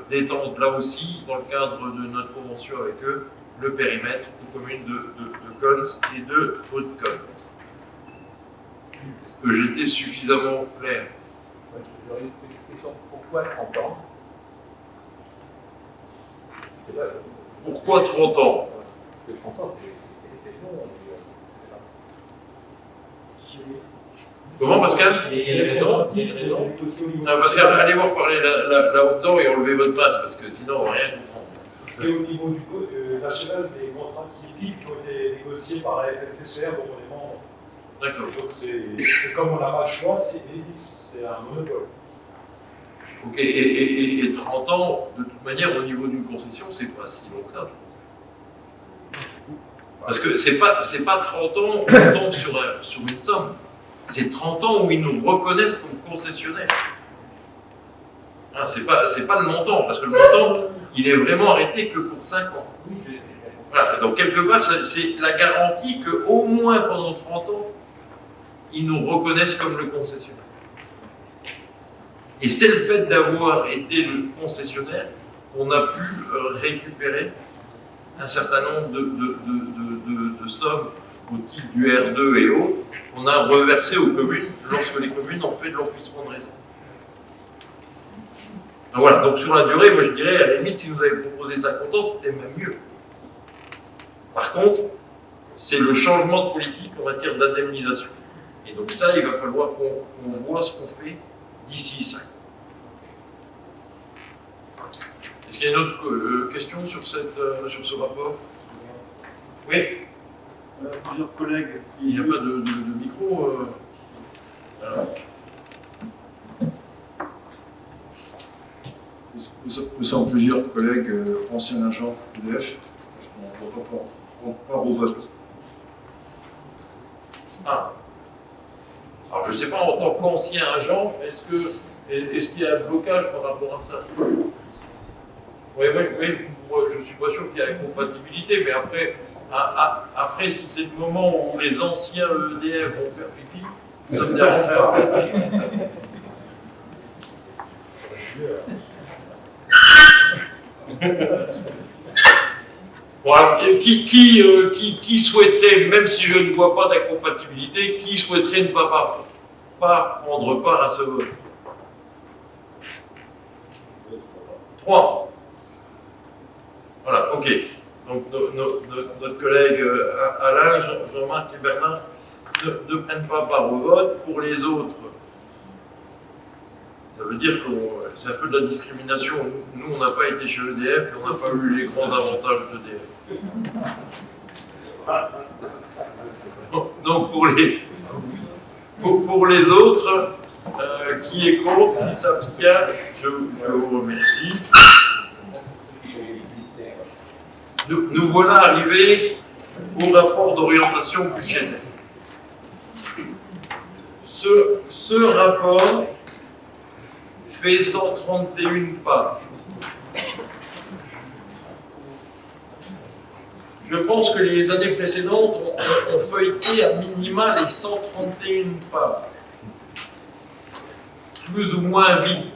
d'étendre là aussi, dans le cadre de notre convention avec eux, le périmètre aux communes de Cons et de Haute-Cons. Est-ce que j'étais suffisamment clair? J'aurais une question. Pourquoi 30 ans? Pourquoi 30 ans? Parce que 30 ans, c'est long. Comment, Pascal? Il y a des raisons. Non, Pascal, allez voir parler là-dedans et enlevez votre masque, parce que sinon on va rien comprendre. C'est au niveau du code national des contrats typiques qui ont été négociés par la FNCCR, dont on est membre. D'accord. Donc c'est comme on n'a pas le choix, c'est un monopole. Ok, et 30 ans, de toute manière, au niveau d'une concession, c'est pas si long que ça. Parce que c'est pas 30 ans, on tombe sur une somme. C'est 30 ans où ils nous reconnaissent comme concessionnaires. C'est pas le montant, parce que le montant, il est vraiment arrêté que pour 5 ans. Voilà, donc quelque part, c'est la garantie qu'au moins pendant 30 ans, ils nous reconnaissent comme le concessionnaire. Et c'est le fait d'avoir été le concessionnaire qu'on a pu récupérer un certain nombre de sommes au titre du R2 et autres, qu'on a reversé aux communes lorsque les communes ont fait de l'enfouissement de réseau. Donc voilà, donc sur la durée, moi je dirais, à la limite, si vous avez proposé 50 ans, c'était même mieux. Par contre, c'est le changement de politique en matière d'indemnisation. Et donc ça, il va falloir qu'on voit ce qu'on fait d'ici 5 ans. Est-ce qu'il y a une autre question sur ce rapport? Oui. Plusieurs collègues. Il n'y a pas de micro. Nous sommes plusieurs collègues anciens agents EDF. On part au vote. Ah. Alors je ne sais pas, en tant qu'ancien agent, est-ce qu'il y a un blocage par rapport à ça? Oui, moi je ne suis pas sûr qu'il y a une compatibilité, mais après si c'est le moment où les anciens EDF vont faire pipi, ça ne me dérange pas. Bon, alors, qui souhaiterait, même si je ne vois pas d'incompatibilité, qui souhaiterait ne pas prendre part à ce vote? 3. Ok. Donc notre collègue Alain, Jean-Marc et Bernard ne prennent pas part au vote. Pour les autres, ça veut dire que c'est un peu de la discrimination. Nous, on n'a pas été chez EDF et on n'a pas eu les grands avantages d'EDF. Donc pour les autres, qui est contre, qui s'abstient, je vous remercie. Nous voilà arrivés au rapport d'orientation budgétaire. Ce rapport fait 131 pages. Je pense que les années précédentes ont feuilleté à minima les 131 pages. Plus ou moins vite.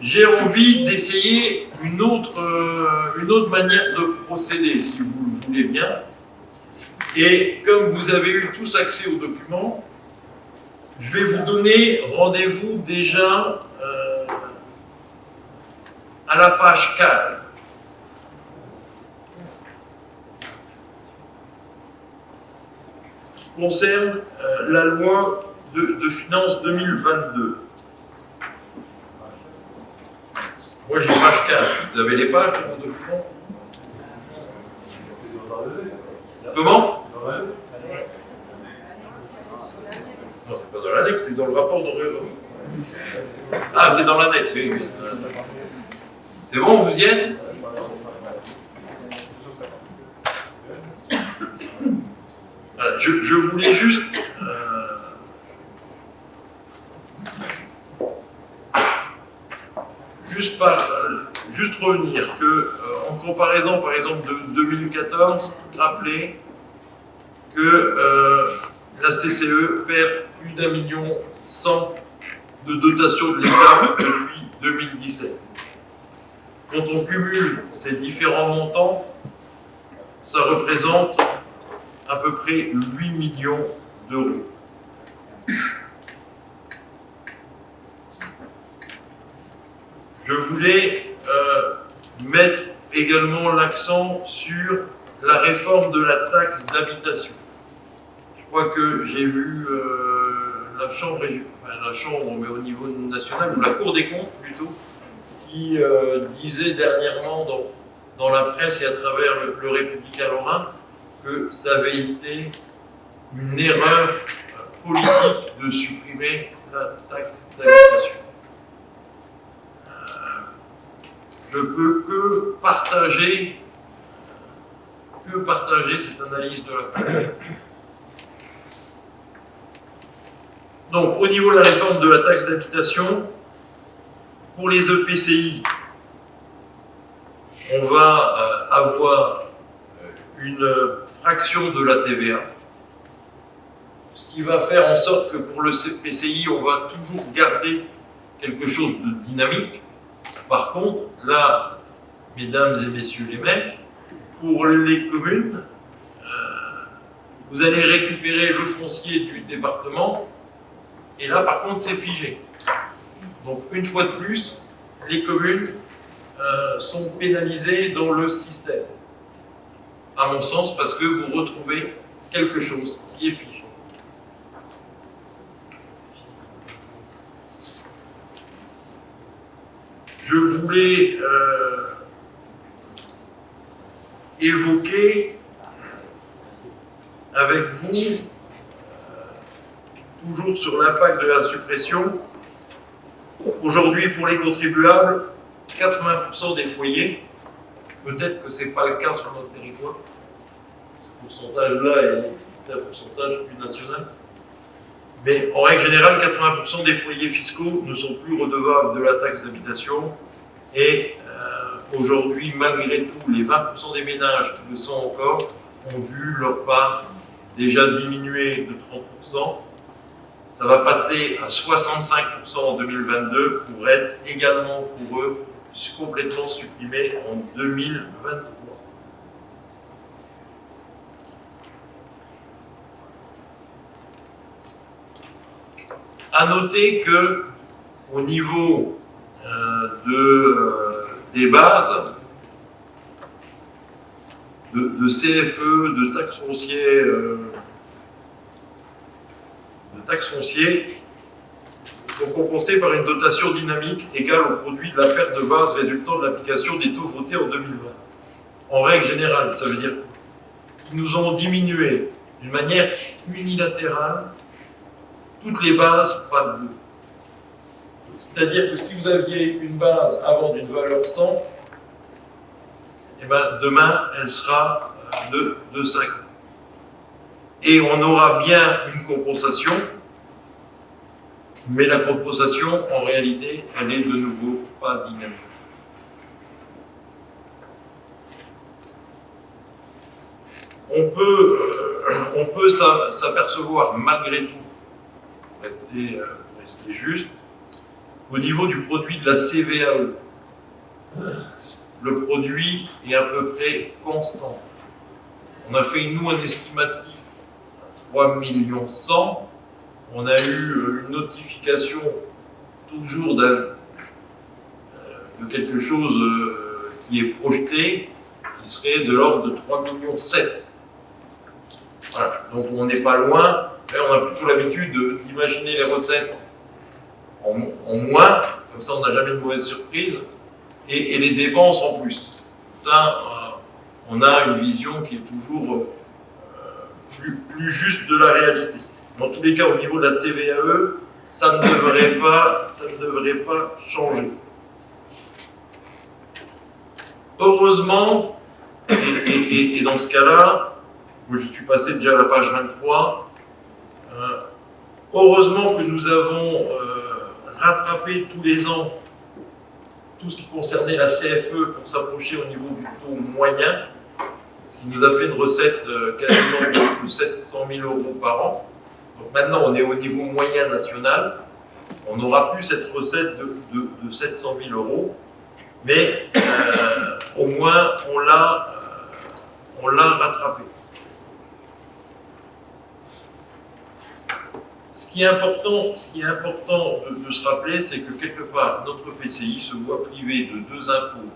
J'ai envie d'essayer une autre manière de procéder, si vous le voulez bien. Et comme vous avez eu tous accès aux documents, je vais vous donner rendez-vous déjà à la page 15. Qui concerne la loi de finances 2022. Moi j'ai page 15. Vous avez les pages de mon document? Comment? Non, c'est pas dans l'annexe, c'est dans le rapport d'orientation. Ah, c'est dans l'annexe, oui. C'est bon, vous y êtes? Voilà, je voulais juste juste revenir que, en comparaison par exemple de 2014, rappelez que la CCE perd plus d'1,1 million de dotation de l'État depuis 2017. Quand on cumule ces différents montants, ça représente à peu près 8 millions d'euros. Je voulais mettre également l'accent sur la réforme de la taxe d'habitation. Je crois que j'ai vu la Chambre, mais au niveau national, ou la Cour des comptes plutôt, qui disait dernièrement dans la presse et à travers le Républicain lorrain que ça avait été une erreur politique de supprimer la taxe d'habitation. Je ne peux que partager cette analyse de la Cour. Donc, au niveau de la réforme de la taxe d'habitation, pour les EPCI, on va avoir une fraction de la TVA, ce qui va faire en sorte que pour le PCI, on va toujours garder quelque chose de dynamique. Par contre, là, mesdames et messieurs les maires, pour les communes, vous allez récupérer le foncier du département, et là, par contre, c'est figé. Donc, une fois de plus, les communes sont pénalisées dans le système. À mon sens, parce que vous retrouvez quelque chose qui est figé. Je voulais évoquer avec vous, toujours sur l'impact de la suppression. Aujourd'hui, pour les contribuables, 80% des foyers, peut-être que ce n'est pas le cas sur notre territoire, ce pourcentage-là est un pourcentage plus national, mais en règle générale, 80% des foyers fiscaux ne sont plus redevables de la taxe d'habitation, et aujourd'hui, malgré tout, les 20% des ménages qui le sont encore ont vu leur part déjà diminuer de 30%. Ça va passer à 65% en 2022 pour être également pour eux complètement supprimé en 2023. À noter que au niveau des bases de CFE, de taxes foncières, sont compensés par une dotation dynamique égale au produit de la perte de base résultant de l'application des taux votés en 2020. En règle générale, ça veut dire qu'ils nous ont diminué d'une manière unilatérale toutes les bases pas de bleu. C'est-à-dire que si vous aviez une base avant d'une valeur 100, et ben demain, elle sera de 50. Et on aura bien une compensation, mais la compensation, en réalité, elle est de nouveau pas dynamique. On peut s'apercevoir malgré tout, pour rester juste, au niveau du produit de la CVAE, le produit est à peu près constant. On a fait, nous, un estimatif à 3 100 000. On a eu une notification toujours de quelque chose qui est projeté, qui serait de l'ordre de 3 700 000. Voilà. Donc on n'est pas loin. Là, on a plutôt l'habitude d'imaginer les recettes en moins, comme ça on n'a jamais de mauvaise surprise, et les dépenses en plus. Ça, on a une vision qui est toujours plus juste de la réalité. Dans tous les cas, au niveau de la CVAE, ça ne devrait pas changer. Heureusement, et dans ce cas-là, où je suis passé déjà à la page 23, heureusement que nous avons rattrapé tous les ans tout ce qui concernait la CFE pour s'approcher au niveau du taux moyen, ce qui nous a fait une recette quasiment de 700 000 € par an. Donc maintenant, on est au niveau moyen national. On n'aura plus cette recette de 700 000 €, mais au moins on l'a rattrapé. Ce qui est important de se rappeler, c'est que quelque part, notre PCI se voit privé de deux impôts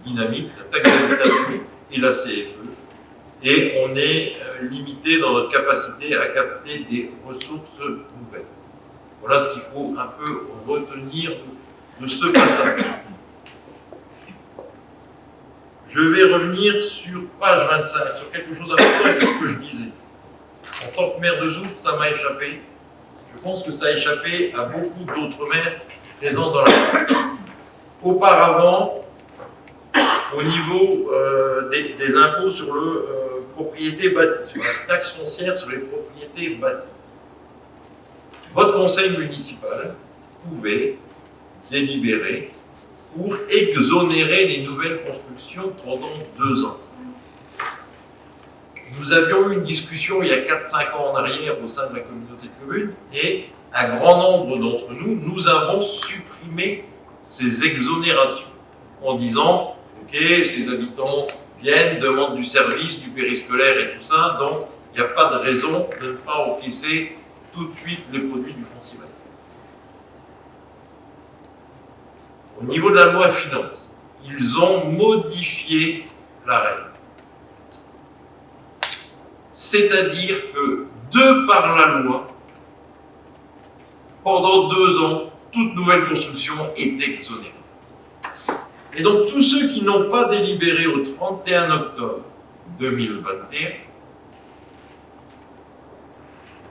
dynamiques, la taxe d'habitation et la CFE, et on est limité dans notre capacité à capter des ressources nouvelles. Voilà ce qu'il faut un peu retenir de ce passage. Je vais revenir sur page 25, sur quelque chose d'important, et c'est ce que je disais. En tant que maire de Zoufle, ça m'a échappé. Je pense que ça a échappé à beaucoup d'autres maires présents dans la ville. Auparavant, au niveau des impôts sur le propriété bâtie, sur la taxe foncière sur les propriétés bâties, votre conseil municipal pouvait délibérer pour exonérer les nouvelles constructions pendant 2 ans. Nous avions eu une discussion il y a 4-5 ans en arrière au sein de la communauté de communes, et un grand nombre d'entre nous, nous avons supprimé ces exonérations en disant, ok, ces habitants viennent, demandent du service, du périscolaire et tout ça, donc il n'y a pas de raison de ne pas encaisser tout de suite les produits du foncier bâti. Au niveau de la loi finance, ils ont modifié la règle. C'est-à-dire que, de par la loi, pendant 2 ans, toute nouvelle construction est exonérée. Et donc, tous ceux qui n'ont pas délibéré au 31 octobre 2021,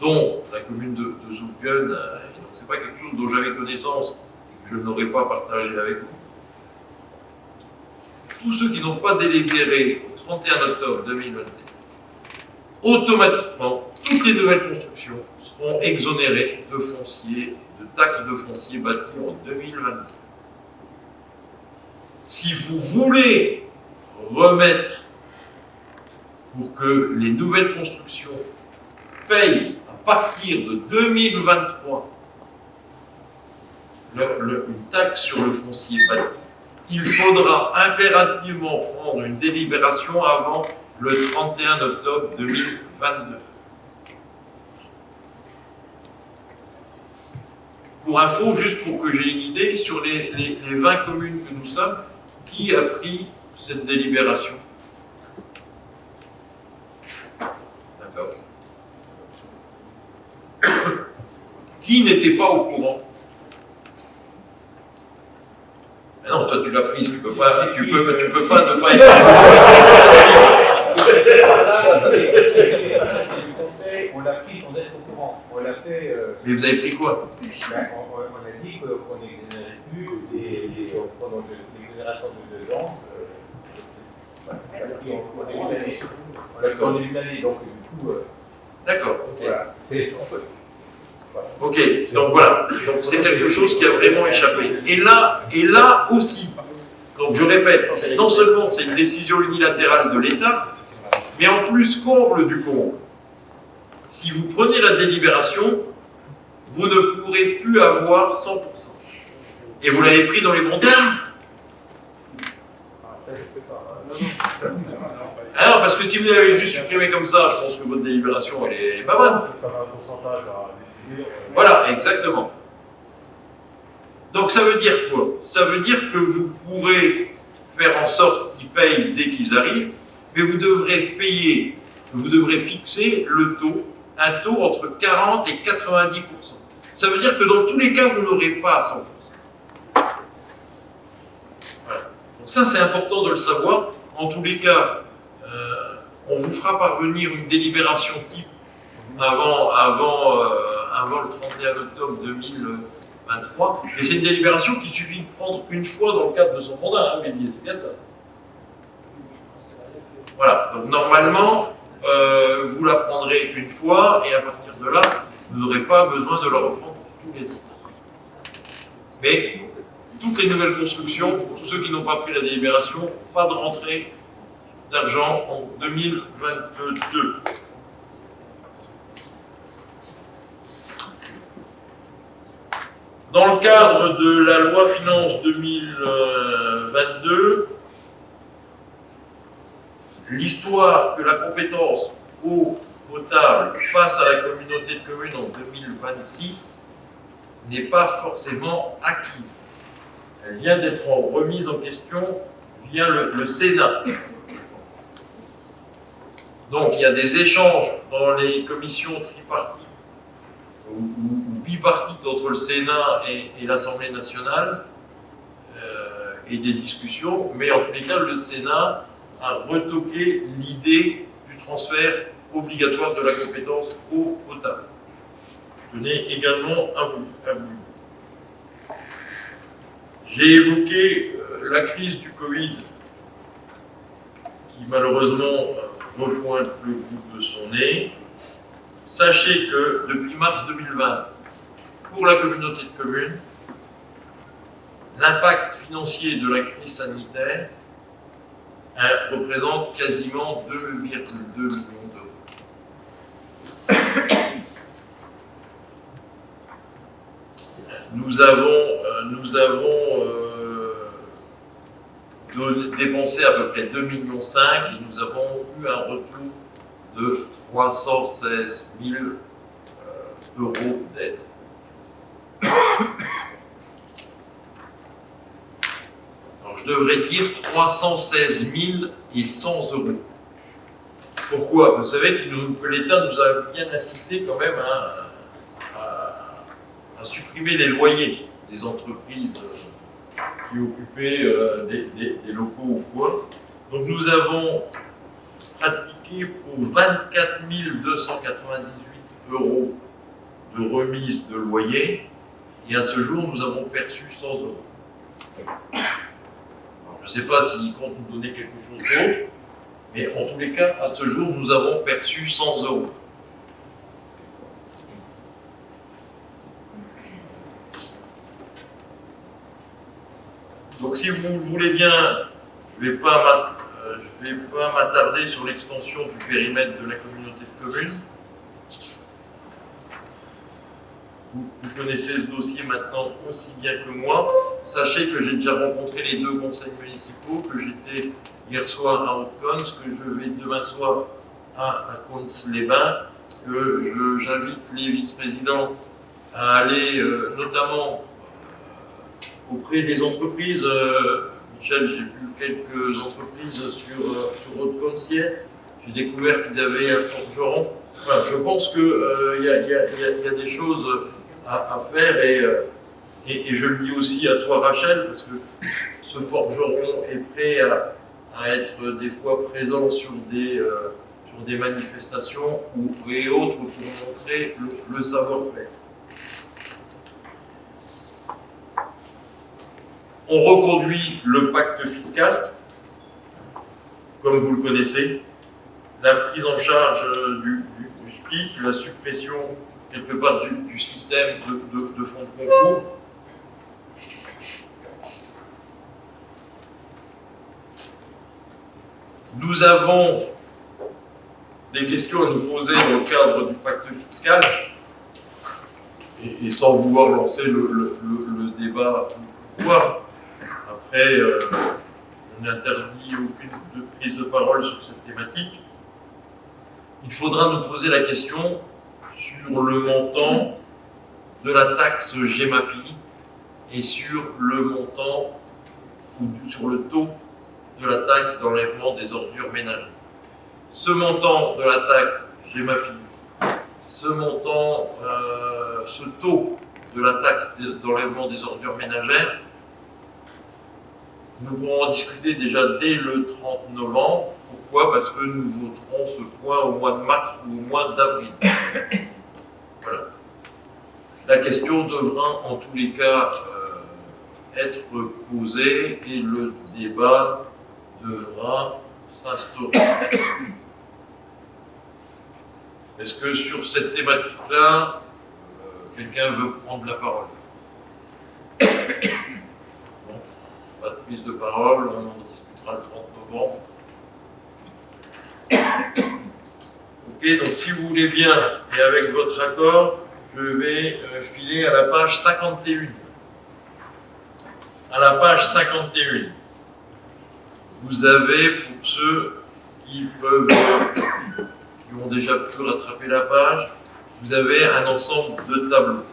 dont la commune de Zoufgueune, et donc c'est pas quelque chose dont j'avais connaissance et que je n'aurais pas partagé avec vous, tous ceux qui n'ont pas délibéré au 31 octobre 2021, automatiquement, toutes les nouvelles constructions seront exonérées de foncier, de taxes de foncier bâti en 2022. Si vous voulez remettre pour que les nouvelles constructions payent à partir de 2023 une taxe sur le foncier bâti, il faudra impérativement prendre une délibération avant le 31 octobre 2022. Pour info, juste pour que j'ai une idée, sur les 20 communes que nous sommes, Qui a pris cette délibération? D'accord. Qui n'était pas au courant? Mais non, toi tu l'as prise, tu peux pas ne pas être au conseil, on l'a pris sans être au courant. On l'a fait. Mais vous avez pris quoi? On a dit qu'on n'exonérait plus pendant l'exonération de 2 ans. On l'a pris en début d'année, donc du coup. D'accord, ok. Voilà. Ok, donc voilà. Donc c'est quelque chose qui a vraiment échappé. Et là aussi, donc je répète, non seulement c'est une décision unilatérale de l'État, mais en plus, comble du comble, si vous prenez la délibération, vous ne pourrez plus avoir 100%. Et vous l'avez pris dans les bons termes? Ah non, parce que si vous l'avez juste supprimé comme ça, je pense que votre délibération, elle est pas bonne. Voilà, exactement. Donc ça veut dire quoi? Ça veut dire que vous pourrez faire en sorte qu'ils payent dès qu'ils arrivent, mais vous devrez payer, vous devrez fixer le taux, un taux entre 40 et 90%. Ça veut dire que dans tous les cas, vous n'aurez pas 100%. Voilà. Donc ça, c'est important de le savoir. En tous les cas, on vous fera parvenir une délibération type avant le 31 octobre 2023. Et c'est une délibération qu'il suffit de prendre une fois dans le cadre de son mandat, hein, mais c'est bien ça. Voilà, donc normalement, vous la prendrez une fois, et à partir de là, vous n'aurez pas besoin de la reprendre tous les ans. Mais toutes les nouvelles constructions, pour tous ceux qui n'ont pas pris la délibération, pas de rentrée d'argent en 2022. Dans le cadre de la loi finance 2022, l'histoire que la compétence eau potable passe à la communauté de communes en 2026 n'est pas forcément acquise. Elle vient d'être remise en question via le Sénat. Donc il y a des échanges dans les commissions tripartites ou bipartites entre le Sénat et l'Assemblée nationale et des discussions, mais en tous les cas, le Sénat a retoqué l'idée du transfert obligatoire de la compétence eau potable. Je tenais également à vous. J'ai évoqué la crise du Covid qui malheureusement repointe le bout de son nez. Sachez que depuis mars 2020, pour la communauté de communes, l'impact financier de la crise sanitaire représente quasiment 2,2 millions d'euros. Nous avons dépensé à peu près 2,5 millions et nous avons eu un retour de 316 000 euros d'aide. Alors je devrais dire 316 100 euros. Pourquoi? Vous savez que l'État nous a bien incité quand même à supprimer les loyers des entreprises qui occupaient des locaux ou quoi. Donc nous avons pratiqué pour 24 298 euros de remise de loyer et à ce jour nous avons perçu 100 euros. Alors, je ne sais pas s'ils comptent nous donner quelque chose d'autre, mais en tous les cas, à ce jour, nous avons perçu 100 euros. Donc si vous le voulez bien, je ne vais pas m'attarder sur l'extension du périmètre de la communauté de communes. Vous connaissez ce dossier maintenant aussi bien que moi. Sachez que j'ai déjà rencontré les 2 conseils municipaux, que j'étais hier soir à Haute-Cons, que je vais demain soir à Cons-les-Bains, que j'invite les vice-présidents à aller notamment auprès des entreprises. Michel, j'ai vu quelques entreprises sur Haute-Concier. J'ai découvert qu'ils avaient un forgeron. Voilà, je pense qu'il y a des choses à faire et je le dis aussi à toi, Rachel, parce que ce forgeron est prêt à être des fois présent sur des manifestations et autres pour montrer le savoir-faire. On reconduit le pacte fiscal, comme vous le connaissez, la prise en charge du SPIC, la suppression quelque part du système de fonds de concours. Nous avons des questions à nous poser dans le cadre du pacte fiscal, et sans vouloir lancer le débat ou quoi. Après, on n'interdit aucune prise de parole sur cette thématique. Il faudra nous poser la question sur le montant de la taxe GEMAPI et sur le montant ou sur le taux de la taxe d'enlèvement des ordures ménagères. Ce montant de la taxe GEMAPI, ce taux de la taxe d'enlèvement des ordures ménagères, nous pourrons en discuter déjà dès le 30 novembre. Pourquoi? Parce que nous voterons ce point au mois de mars ou au mois d'avril. Voilà. La question devra en tous les cas être posée et le débat devra s'instaurer. Est-ce que sur cette thématique-là, quelqu'un veut prendre la parole? Bon, pas de prise de parole, on en discutera le 30 novembre. Ok, donc si vous voulez bien, et avec votre accord, je vais filer à la page 51. À la page 51, vous avez, pour ceux qui ont déjà pu rattraper la page, vous avez un ensemble de tableaux.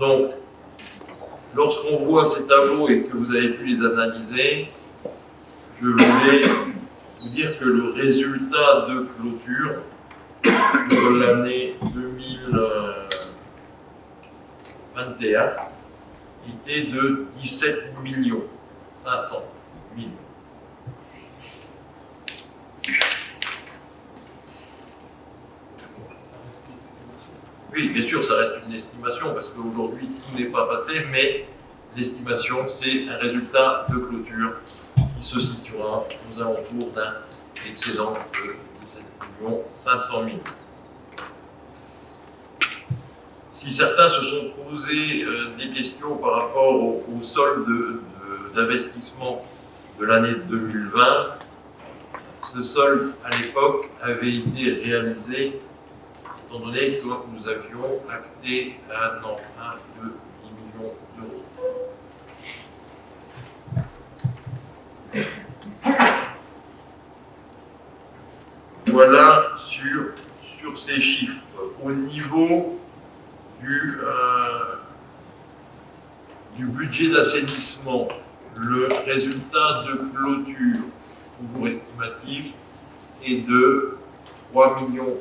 Donc, lorsqu'on voit ces tableaux et que vous avez pu les analyser, je voulais vous dire que le résultat de clôture pour l'année 2021 était de 17 500 000. Oui, bien sûr, ça reste une estimation, parce qu'aujourd'hui, tout n'est pas passé, mais l'estimation, c'est un résultat de clôture qui se situera aux alentours d'un excédent de 17 500 000. Si certains se sont posés des questions par rapport au solde d'investissement de l'année 2020, ce solde à l'époque avait été réalisé étant donné que nous avions acté un emprunt de 10 millions d'euros. Voilà sur ces chiffres. Au niveau du budget d'assainissement, le résultat de clôture, toujours estimatif, est de 3,2 millions.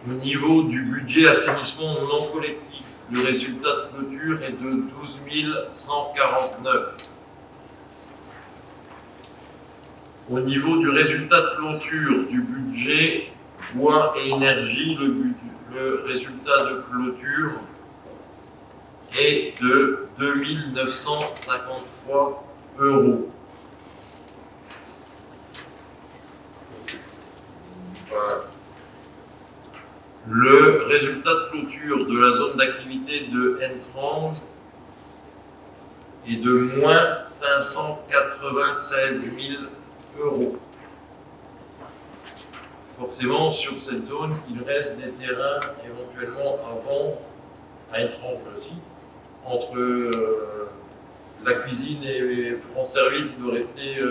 Au niveau du budget assainissement non collectif, le résultat de clôture est de 12 149. Au niveau du résultat de clôture du budget bois et énergie, le résultat de clôture est de 2 953 €. Voilà. Le résultat de clôture de la zone d'activité de Entrange est de moins 596 000 €. Forcément, sur cette zone, il reste des terrains éventuellement à vendre à Entrange aussi. Entre la cuisine et France Service, il doit rester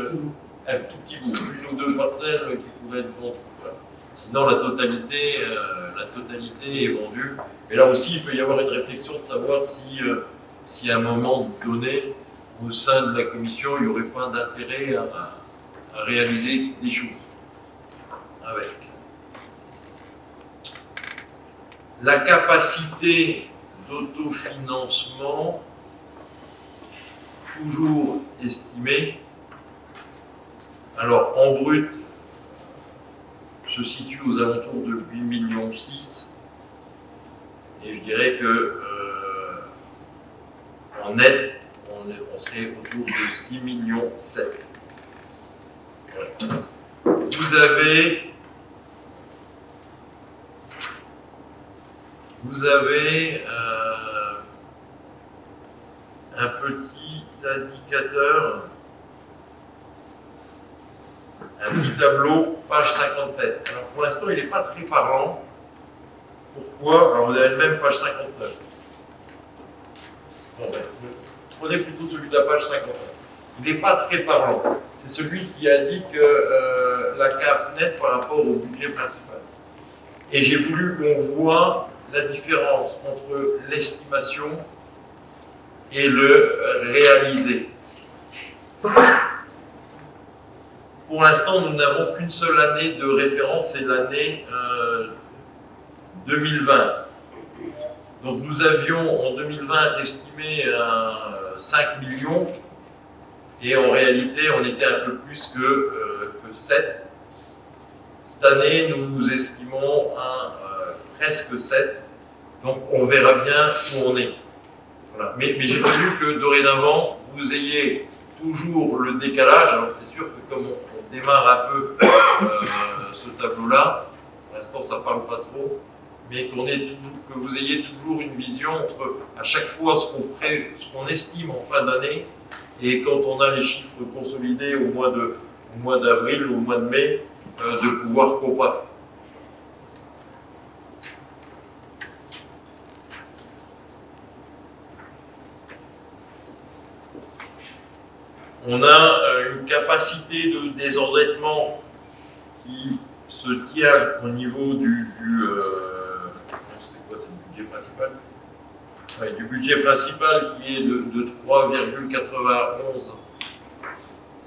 un tout petit bout, une ou deux parcelles qui pourraient être vendues. Voilà. Sinon, la totalité est vendue. Et là aussi, il peut y avoir une réflexion de savoir si si à un moment donné, au sein de la commission, il n'y aurait pas d'intérêt à réaliser des choses avec. La capacité d'autofinancement, toujours estimée, alors en brut, se situe aux alentours de 8,6 millions, et je dirais que en net, on serait autour de 6,7 millions. Voilà. Vous avez un petit indicateur, un petit tableau, page 57. Alors pour l'instant, il n'est pas très parlant. Pourquoi? Alors vous avez le même page 59. Bon, ben, prenez plutôt celui de la page 59. Il n'est pas très parlant. C'est celui qui indique la CAF nette par rapport au budget principal. Et j'ai voulu qu'on voit la différence entre l'estimation et le réalisé. Pour l'instant, nous n'avons qu'une seule année de référence, c'est l'année 2020. Donc nous avions en 2020 estimé 5 millions et en réalité on était un peu plus que 7. Cette année nous estimons à presque 7. Donc on verra bien où on est. Voilà. Mais j'ai voulu que dorénavant vous ayez toujours le décalage. Alors c'est sûr que comme on démarre un peu ce tableau-là, pour l'instant ça ne parle pas trop, mais que vous ayez toujours une vision entre à chaque fois ce qu'on estime en fin d'année et quand on a les chiffres consolidés au mois d'avril ou au mois de mai, de pouvoir comparer. On a une capacité de désendettement qui se tient au niveau du budget principal. Ouais, du budget principal qui est de 3,91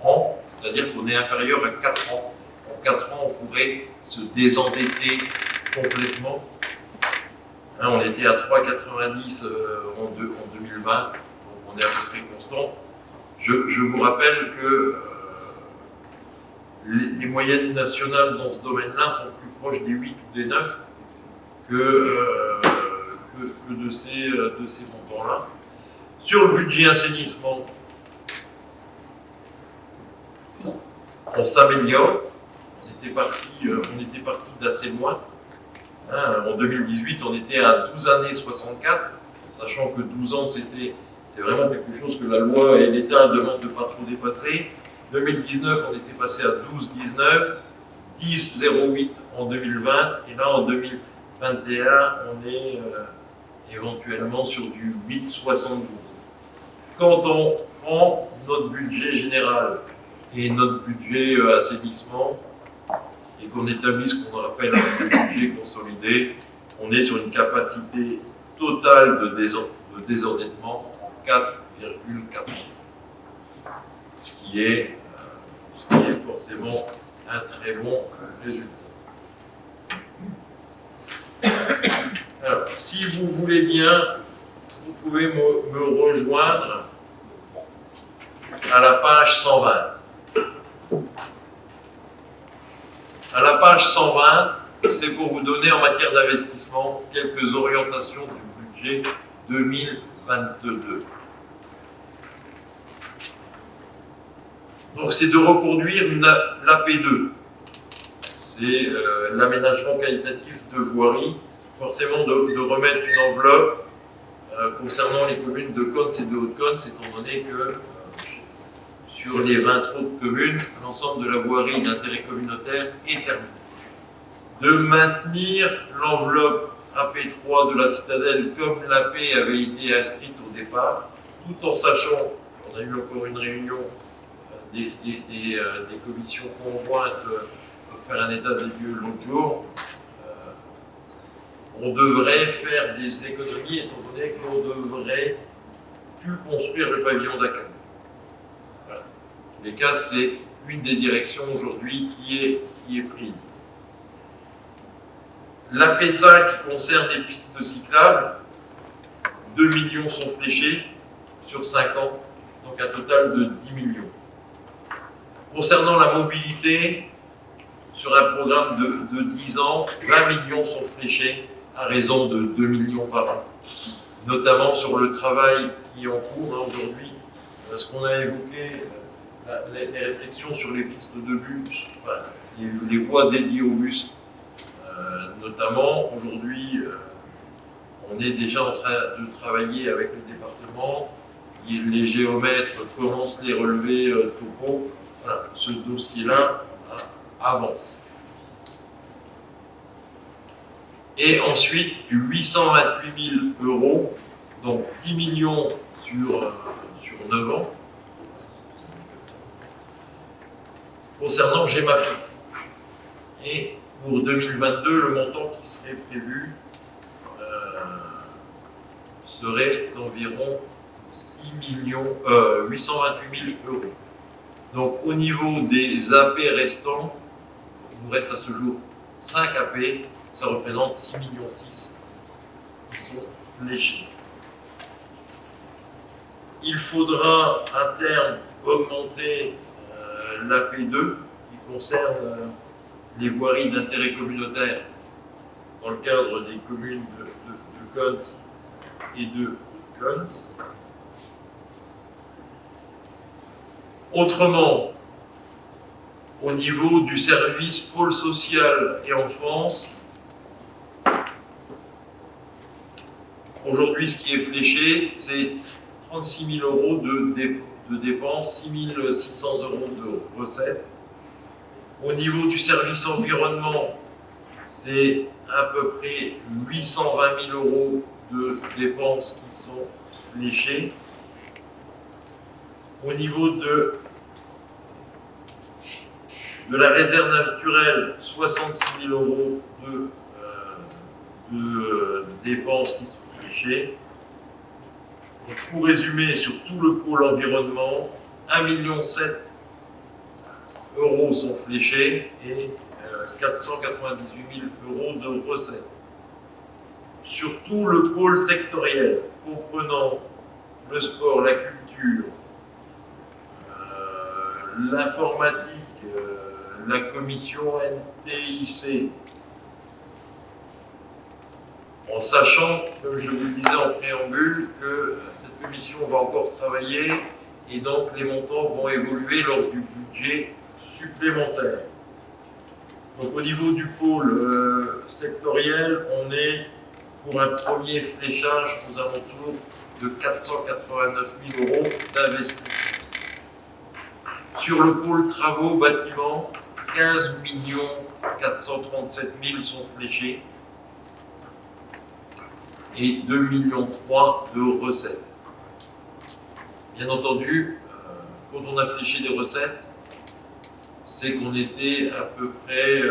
ans, c'est-à-dire qu'on est inférieur à 4 ans. En 4 ans, on pourrait se désendetter complètement. Hein, on était à 3,90 en 2020, donc on est à peu près constant. Je vous rappelle que les moyennes nationales dans ce domaine-là sont plus proches des 8 ou des 9 que de ces montants-là. Sur le budget assainissement, on s'améliore. On était parti d'assez loin. Hein, en 2018, on était à 12 années 64, sachant que 12 ans, c'est vraiment quelque chose que la loi et l'État demandent de ne pas trop dépasser. 2019, on était passé à 12,19, 10,08 en 2020, et là en 2021, on est éventuellement sur du 8,72. Quand on prend notre budget général et notre budget assainissement, et qu'on établit ce qu'on appelle un budget consolidé, on est sur une capacité totale de désendettement en 4,4. Ce qui est forcément un très bon résultat. Alors, si vous voulez bien, vous pouvez me rejoindre à la page 120. À la page 120, c'est pour vous donner en matière d'investissement quelques orientations du budget 2022. Donc c'est de reconduire l'AP2. C'est l'aménagement qualitatif de voirie, forcément de remettre une enveloppe concernant les communes de Cons et de Haute-Cons, étant donné que sur les 20 autres communes, l'ensemble de la voirie d'intérêt communautaire est terminé. De maintenir l'enveloppe AP3 de la citadelle comme l'AP avait été inscrite au départ, tout en sachant, on a eu encore une réunion des commissions conjointes pour faire un état des lieux l'autre jour, on devrait faire des économies étant donné qu'on devrait pu construire le pavillon d'accueil. Voilà. Les cas, c'est une des directions aujourd'hui qui est prise. La P5 qui concerne les pistes cyclables, 2 millions sont fléchés sur 5 ans, donc un total de 10 millions. Concernant la mobilité, sur un programme de 10 ans, 20 millions sont fléchés à raison de 2 millions par an, notamment sur le travail qui est en cours aujourd'hui. Ce qu'on a évoqué, les réflexions sur les pistes de bus, enfin, les voies dédiées aux bus, notamment aujourd'hui, on est déjà en train de travailler avec le département. Les géomètres commencent les relevés topo. Voilà, ce dossier-là avance. Et ensuite, 828 000 €, donc 10 millions sur 9 ans, concernant GEMAPI. Et pour 2022, le montant qui serait prévu serait d'environ 828 000 €. Donc au niveau des AP restants, il nous reste à ce jour 5 AP, ça représente 6,6 millions qui sont fléchés. Il faudra à terme augmenter l'AP2 qui concerne les voiries d'intérêt communautaire dans le cadre des communes de Cons et de Cons. Autrement, au niveau du service pôle social et enfance, aujourd'hui ce qui est fléché, c'est 36 000 € de dépenses, 6 600 € de recettes. Au niveau du service environnement, c'est à peu près 820 000 € de dépenses qui sont fléchées. Au niveau de la réserve naturelle, 66 000 € de dépenses qui sont fléchées. Et pour résumer, sur tout le pôle environnement, 1,7 million € sont fléchés et 498 000 € de recettes. Sur tout le pôle sectoriel, comprenant le sport, la culture, l'informatique, la commission NTIC, en sachant, comme je vous le disais en préambule, que cette commission va encore travailler et donc les montants vont évoluer lors du budget supplémentaire. Donc au niveau du pôle sectoriel, on est pour un premier fléchage aux alentours de 489 000 € d'investissement. Sur le pôle travaux bâtiments, 15 437 000 sont fléchés et 2,3 millions de recettes. Bien entendu, quand on a fléché des recettes, c'est qu'on était à peu près,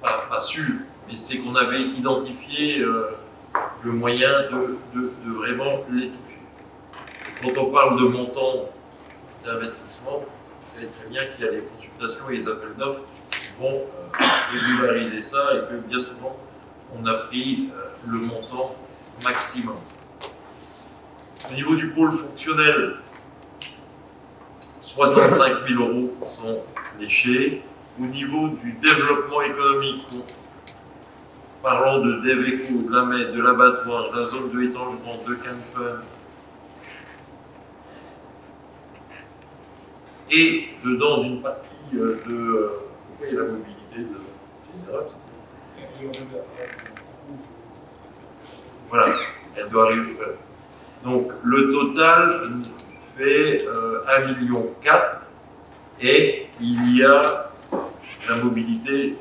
pas sûr, mais c'est qu'on avait identifié le moyen de vraiment les toucher. Et quand on parle de montant d'investissement, vous savez très bien qu'il y a les consultations et les appels d'offres qui vont régulariser ça et que bien souvent, on a pris le montant maximum. Au niveau du pôle fonctionnel, 65 000 € sont fléchés. Au niveau du développement économique, parlant de Deveco, de la MED, de l'abattoir, de la zone de étangement, de Canfun, et dedans une partie de pourquoi il y a la mobilité de Général. Voilà, elle doit arriver. Donc le total fait 1,4 million et il y a la mobilité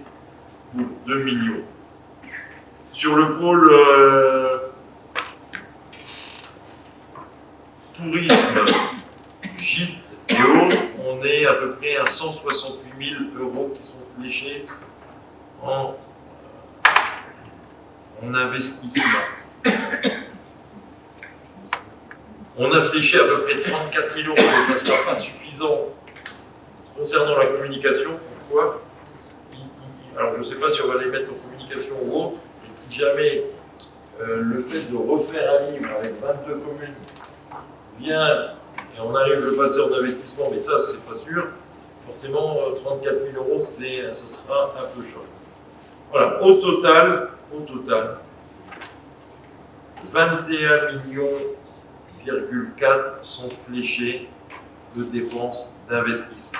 pour 2 millions. Sur le pôle tourisme, gîtes et autres, on est à peu près à 168 000 € qui sont fléchés en investissement. On a fléché à peu près 34 000 euros, mais ça ne sera pas suffisant concernant la communication. Pourquoi? Alors, je ne sais pas si on va les mettre en communication ou autre, mais si jamais le fait de refaire un livre avec 22 communes vient et on arrive à le passer en investissement, mais ça, c'est pas sûr, forcément, 34 000 euros, ce sera un peu chaud. Voilà, au total, 21,4 millions sont fléchés de dépenses d'investissement.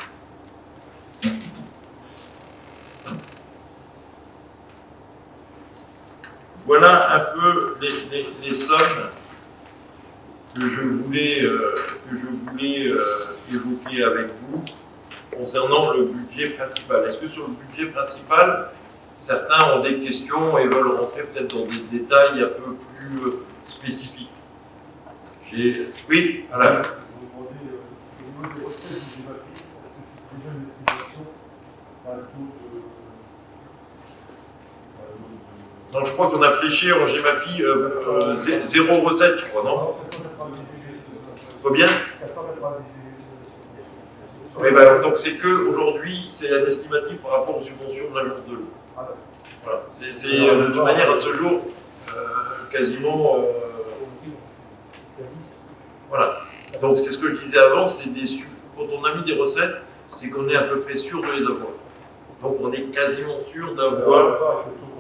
Voilà un peu les sommes que je voulais évoquer avec vous concernant le budget principal. Est-ce que sur le budget principal, certains ont des questions et veulent rentrer peut-être dans des détails un peu plus spécifiques? Oui, voilà. Vous demandez au niveau des recettes du GEMAPI, est-ce que c'est déjà une estimation par le taux de. Donc je crois qu'on a fléché en GEMAPI 0 recette, je crois, non? Combien? Oui, ben, donc c'est que aujourd'hui, c'est un estimatif par rapport aux subventions de l'agence de l'eau. Voilà. C'est de toute manière à ce jour quasiment. Voilà. Donc c'est ce que je disais avant, c'est quand on a mis des recettes, c'est qu'on est à peu près sûr de les avoir. Donc on est quasiment sûr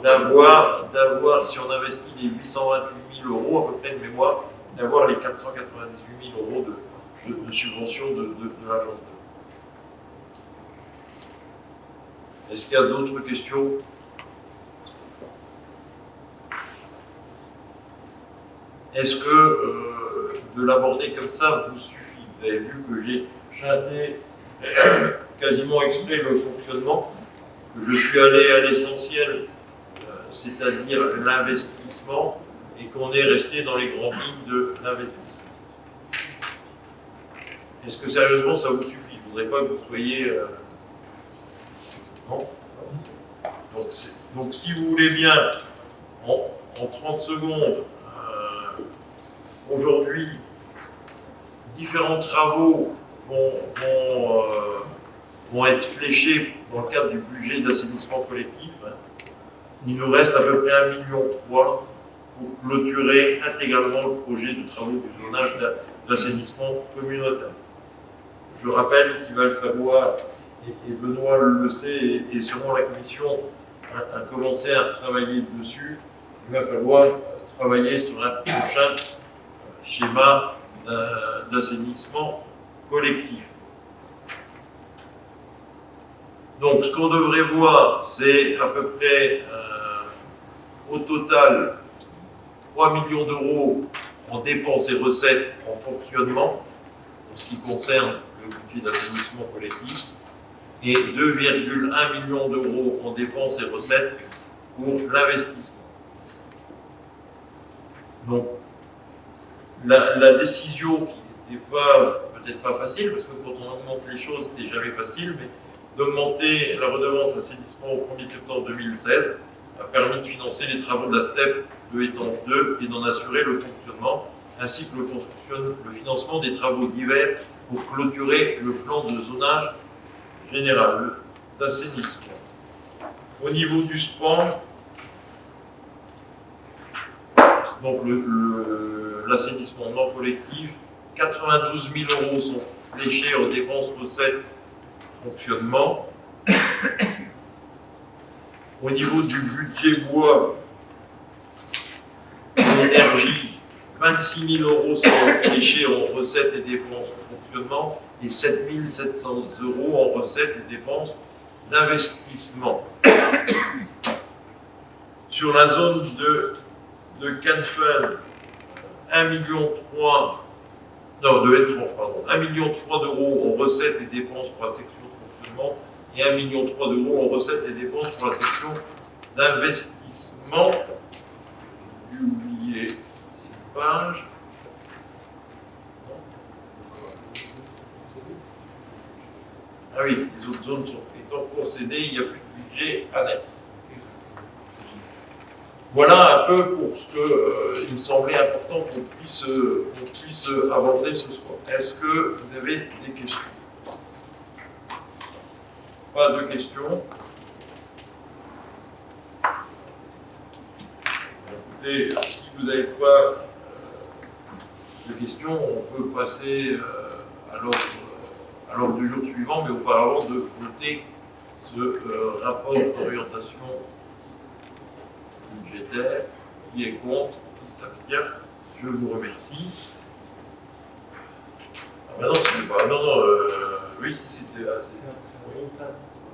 d'avoir, si on investit les 828 000 euros, à peu près de mémoire, d'avoir les 498 000 euros de subvention de l'agence de l'eau. Est-ce qu'il y a d'autres questions? Est-ce que de l'aborder comme ça vous suffit? Vous avez vu que j'ai chanté quasiment exprès le fonctionnement, que je suis allé à l'essentiel, c'est-à-dire l'investissement, et qu'on est resté dans les grandes lignes de l'investissement. Est-ce que sérieusement ça vous suffit? Je ne voudrais pas que vous soyez... Non. Donc si vous voulez bien, en 30 secondes, aujourd'hui, différents travaux vont être fléchés dans le cadre du budget d'assainissement collectif. Il nous reste à peu près 1,3 million pour clôturer intégralement le projet de travaux du zonage d'assainissement communautaire. Je rappelle qu'il va le falloir, et Benoît le sait, et sûrement la Commission a commencé à travailler dessus, il va falloir travailler sur un prochain schéma d'assainissement collectif. Donc ce qu'on devrait voir, c'est à peu près au total 3 millions d'euros en dépenses et recettes en fonctionnement, en ce qui concerne le budget d'assainissement collectif, et 2,1 millions d'euros en dépenses et recettes pour l'investissement. Donc, la décision qui n'était peut-être pas facile, parce que quand on augmente les choses, c'est jamais facile, mais d'augmenter la redevance assainissement au 1er septembre 2016 a permis de financer les travaux de la STEP de Étange 2 et d'en assurer le fonctionnement, ainsi que le financement des travaux divers pour clôturer le plan de zonage général d'assainissement. Au niveau du SPAN, donc l'assainissement non collectif, 92 000 euros sont fléchés aux dépenses recettes fonctionnement. Au niveau du budget bois et énergie, 26 000 euros sont fléchés en recettes et dépenses de fonctionnement et 7 700 euros en recettes et dépenses d'investissement. Sur la zone de Canfin, 1,3 million d'euros en recettes et dépenses pour la section de fonctionnement et 1,3 million d'euros en recettes et dépenses pour la section d'investissement. J'ai oublié une page. Ah oui, les autres zones étant concédées, il n'y a plus de budget annexe. Voilà un peu pour ce que il me semblait important qu'on puisse aborder ce soir. Est-ce que vous avez des questions? Pas de questions? Écoutez, si vous n'avez pas de questions, on peut passer à l'ordre du jour suivant, mais auparavant de voter ce rapport d'orientation budgétaire. Qui est contre? Qui s'abstient? Je vous remercie. Ah ben non, c'était pas. Non, non, oui, si c'était.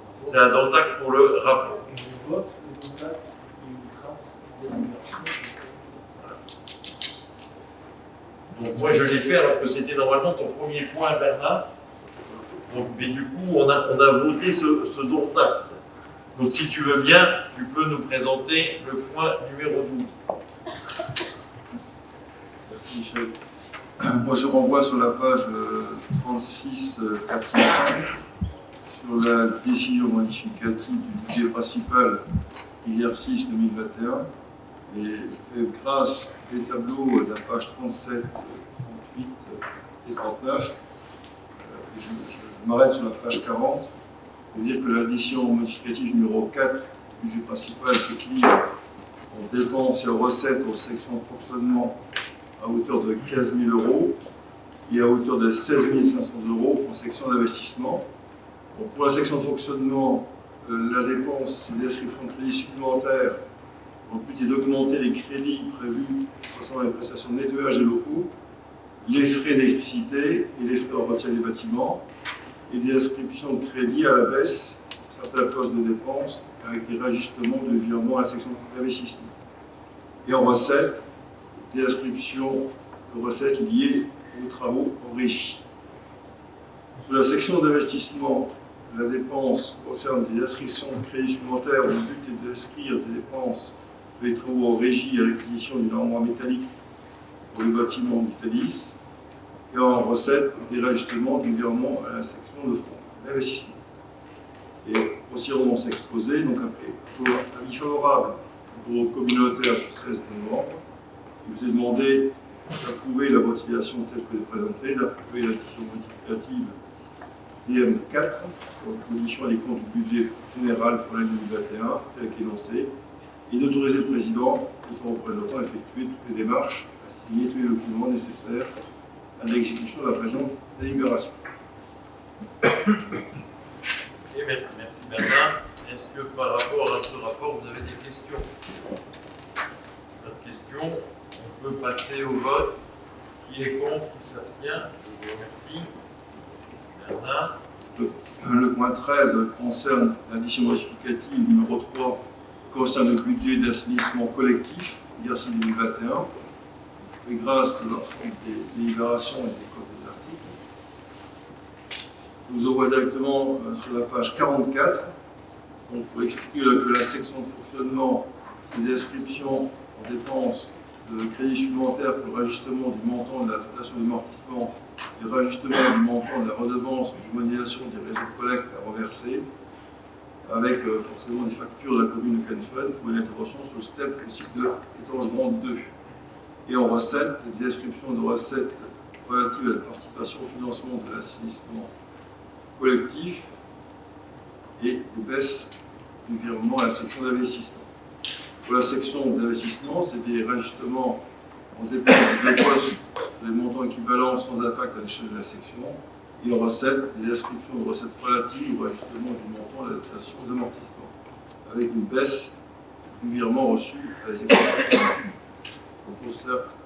C'est un DONTAC pour le rapport. Donc moi je l'ai fait alors que c'était normalement ton premier point, Bernard. Donc, mais du coup, on a voté ce DONTAC. Donc si tu veux bien, tu peux nous présenter le point numéro 12. Merci Michel. Moi je renvoie sur la page 36 405 sur la décision modificative du budget principal exercice 2021. Et je fais grâce les tableaux de la page 37, 38 et 39. Je m'arrête sur la page 40 pour dire que l'addition modificative numéro 4 du budget principal s'équilibre en dépenses et en recettes aux sections de fonctionnement à hauteur de 15 000 € et à hauteur de 16 500 € en section d'investissement. Pour la section de fonctionnement, la dépense et l'inscription de crédits supplémentaires ont le but est d'augmenter les crédits prévus concernant les prestations de nettoyage des locaux, les frais d'électricité et les frais d'entretien des bâtiments, et des inscriptions de crédits à la baisse pour certains postes de dépenses avec des réajustements de virement à la section d'investissement. Et en recettes, des inscriptions de recettes liées aux travaux en régie. Sur la section d'investissement, la dépense concerne des inscriptions de crédits supplémentaires où le but est d'inscrire des dépenses pour les travaux en régie à l'acquisition d'une armoire métallique pour le bâtiment Mitalis, et en recette des réajustements du virement à la section de fonds d'investissement. Et grossièrement c'est exposé, donc après avis favorable au bureau communautaire du 16 novembre, il vous est demandé d'approuver la motivation telle que présentée, d'approuver l'addition modificative DM4 pour modifiant les comptes du budget général pour l'année 2021 tel qu'énoncé, et d'autoriser le président et son représentant à effectuer toutes les démarches, à signer tous les documents nécessaires à l'exécution de la présente délibération. Merci Bernard. Est-ce que par rapport à ce rapport, vous avez des questions? Pas de questions. On peut passer au vote. Qui est contre? Qui s'abstient? Je vous remercie. Bernard. Le point 13 concerne l'addition modificative numéro 3, concerne le budget d'assainissement collectif, exercice 2021. Je fais grâce de l'ensemble des délibérations et des codes des articles. Je vous envoie directement sur la page 44, donc pour expliquer que la section de fonctionnement, c'est l'inscription en dépense de crédits supplémentaires pour le réajustement du montant de la dotation d'amortissement et le réajustement du montant de la redevance de modélisation des réseaux de collecte à reverser, avec forcément des factures de la commune de Canfun pour une intervention sur le STEP au site de étangement 2. Et en recettes, des inscriptions de recettes relatives à la participation au financement de l'assainissement collectif et des baisses du virement à la section d'investissement. Pour la section d'investissement, c'est des réajustements en dépenses de postes sur les montants équivalents sans impact à l'échelle de la section, et en recettes, des inscriptions de recettes relatives au réajustement du montant de la dotation d'amortissement, avec une baisse du virement reçu à la section.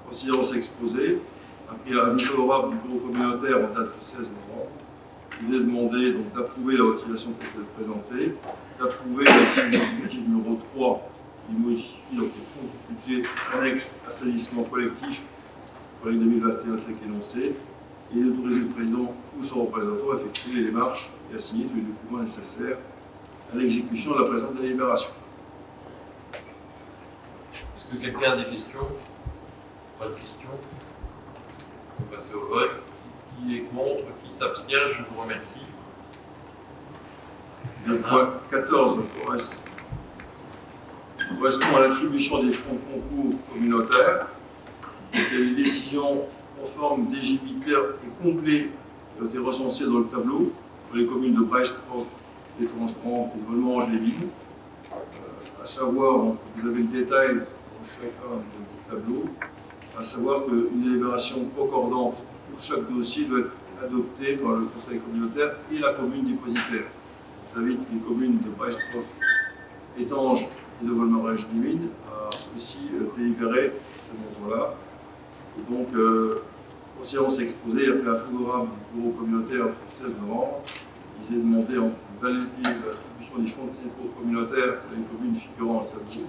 Considérant exposé, après un avis favorable du bureau communautaire en date du 16 novembre, il est demandé d'approuver la motivation telle que présentée, d'approuver l'addition modificative numéro 3 qui modifie donc les comptes du budget annexe assainissement collectif pour l'année 2021 tel qu'énoncé, et d'autoriser le président ou son représentant à effectuer les démarches et à signer tous les documents nécessaires à l'exécution de la présente délibération. Est-ce que quelqu'un a des questions? Pas de questions? On peut passer au vote. Qui est contre? Qui s'abstient? Je vous remercie. Le point 14 correspond correspond à l'attribution des fonds de concours communautaires. Donc, il y a des décisions conformes d'éligibilitaires et complets qui ont été recensées dans le tableau pour les communes de Brest-Roff, Étrange-Grand et Volmange-les-Vignes. À savoir, donc, vous avez le détail dans chacun des tableaux, à savoir qu'une délibération concordante pour chaque dossier doit être adoptée par le conseil communautaire et la commune dépositaire. J'invite les communes de Brest-Roff, Étanges et de Volmarège-les-Vignes à aussi délibérer ce montant-là. Donc, conscience exposée après un favorable du bureau communautaire du 16 novembre, il est demandé en valider l'attribution des fonds de concours communautaires pour les communes figurant à tableau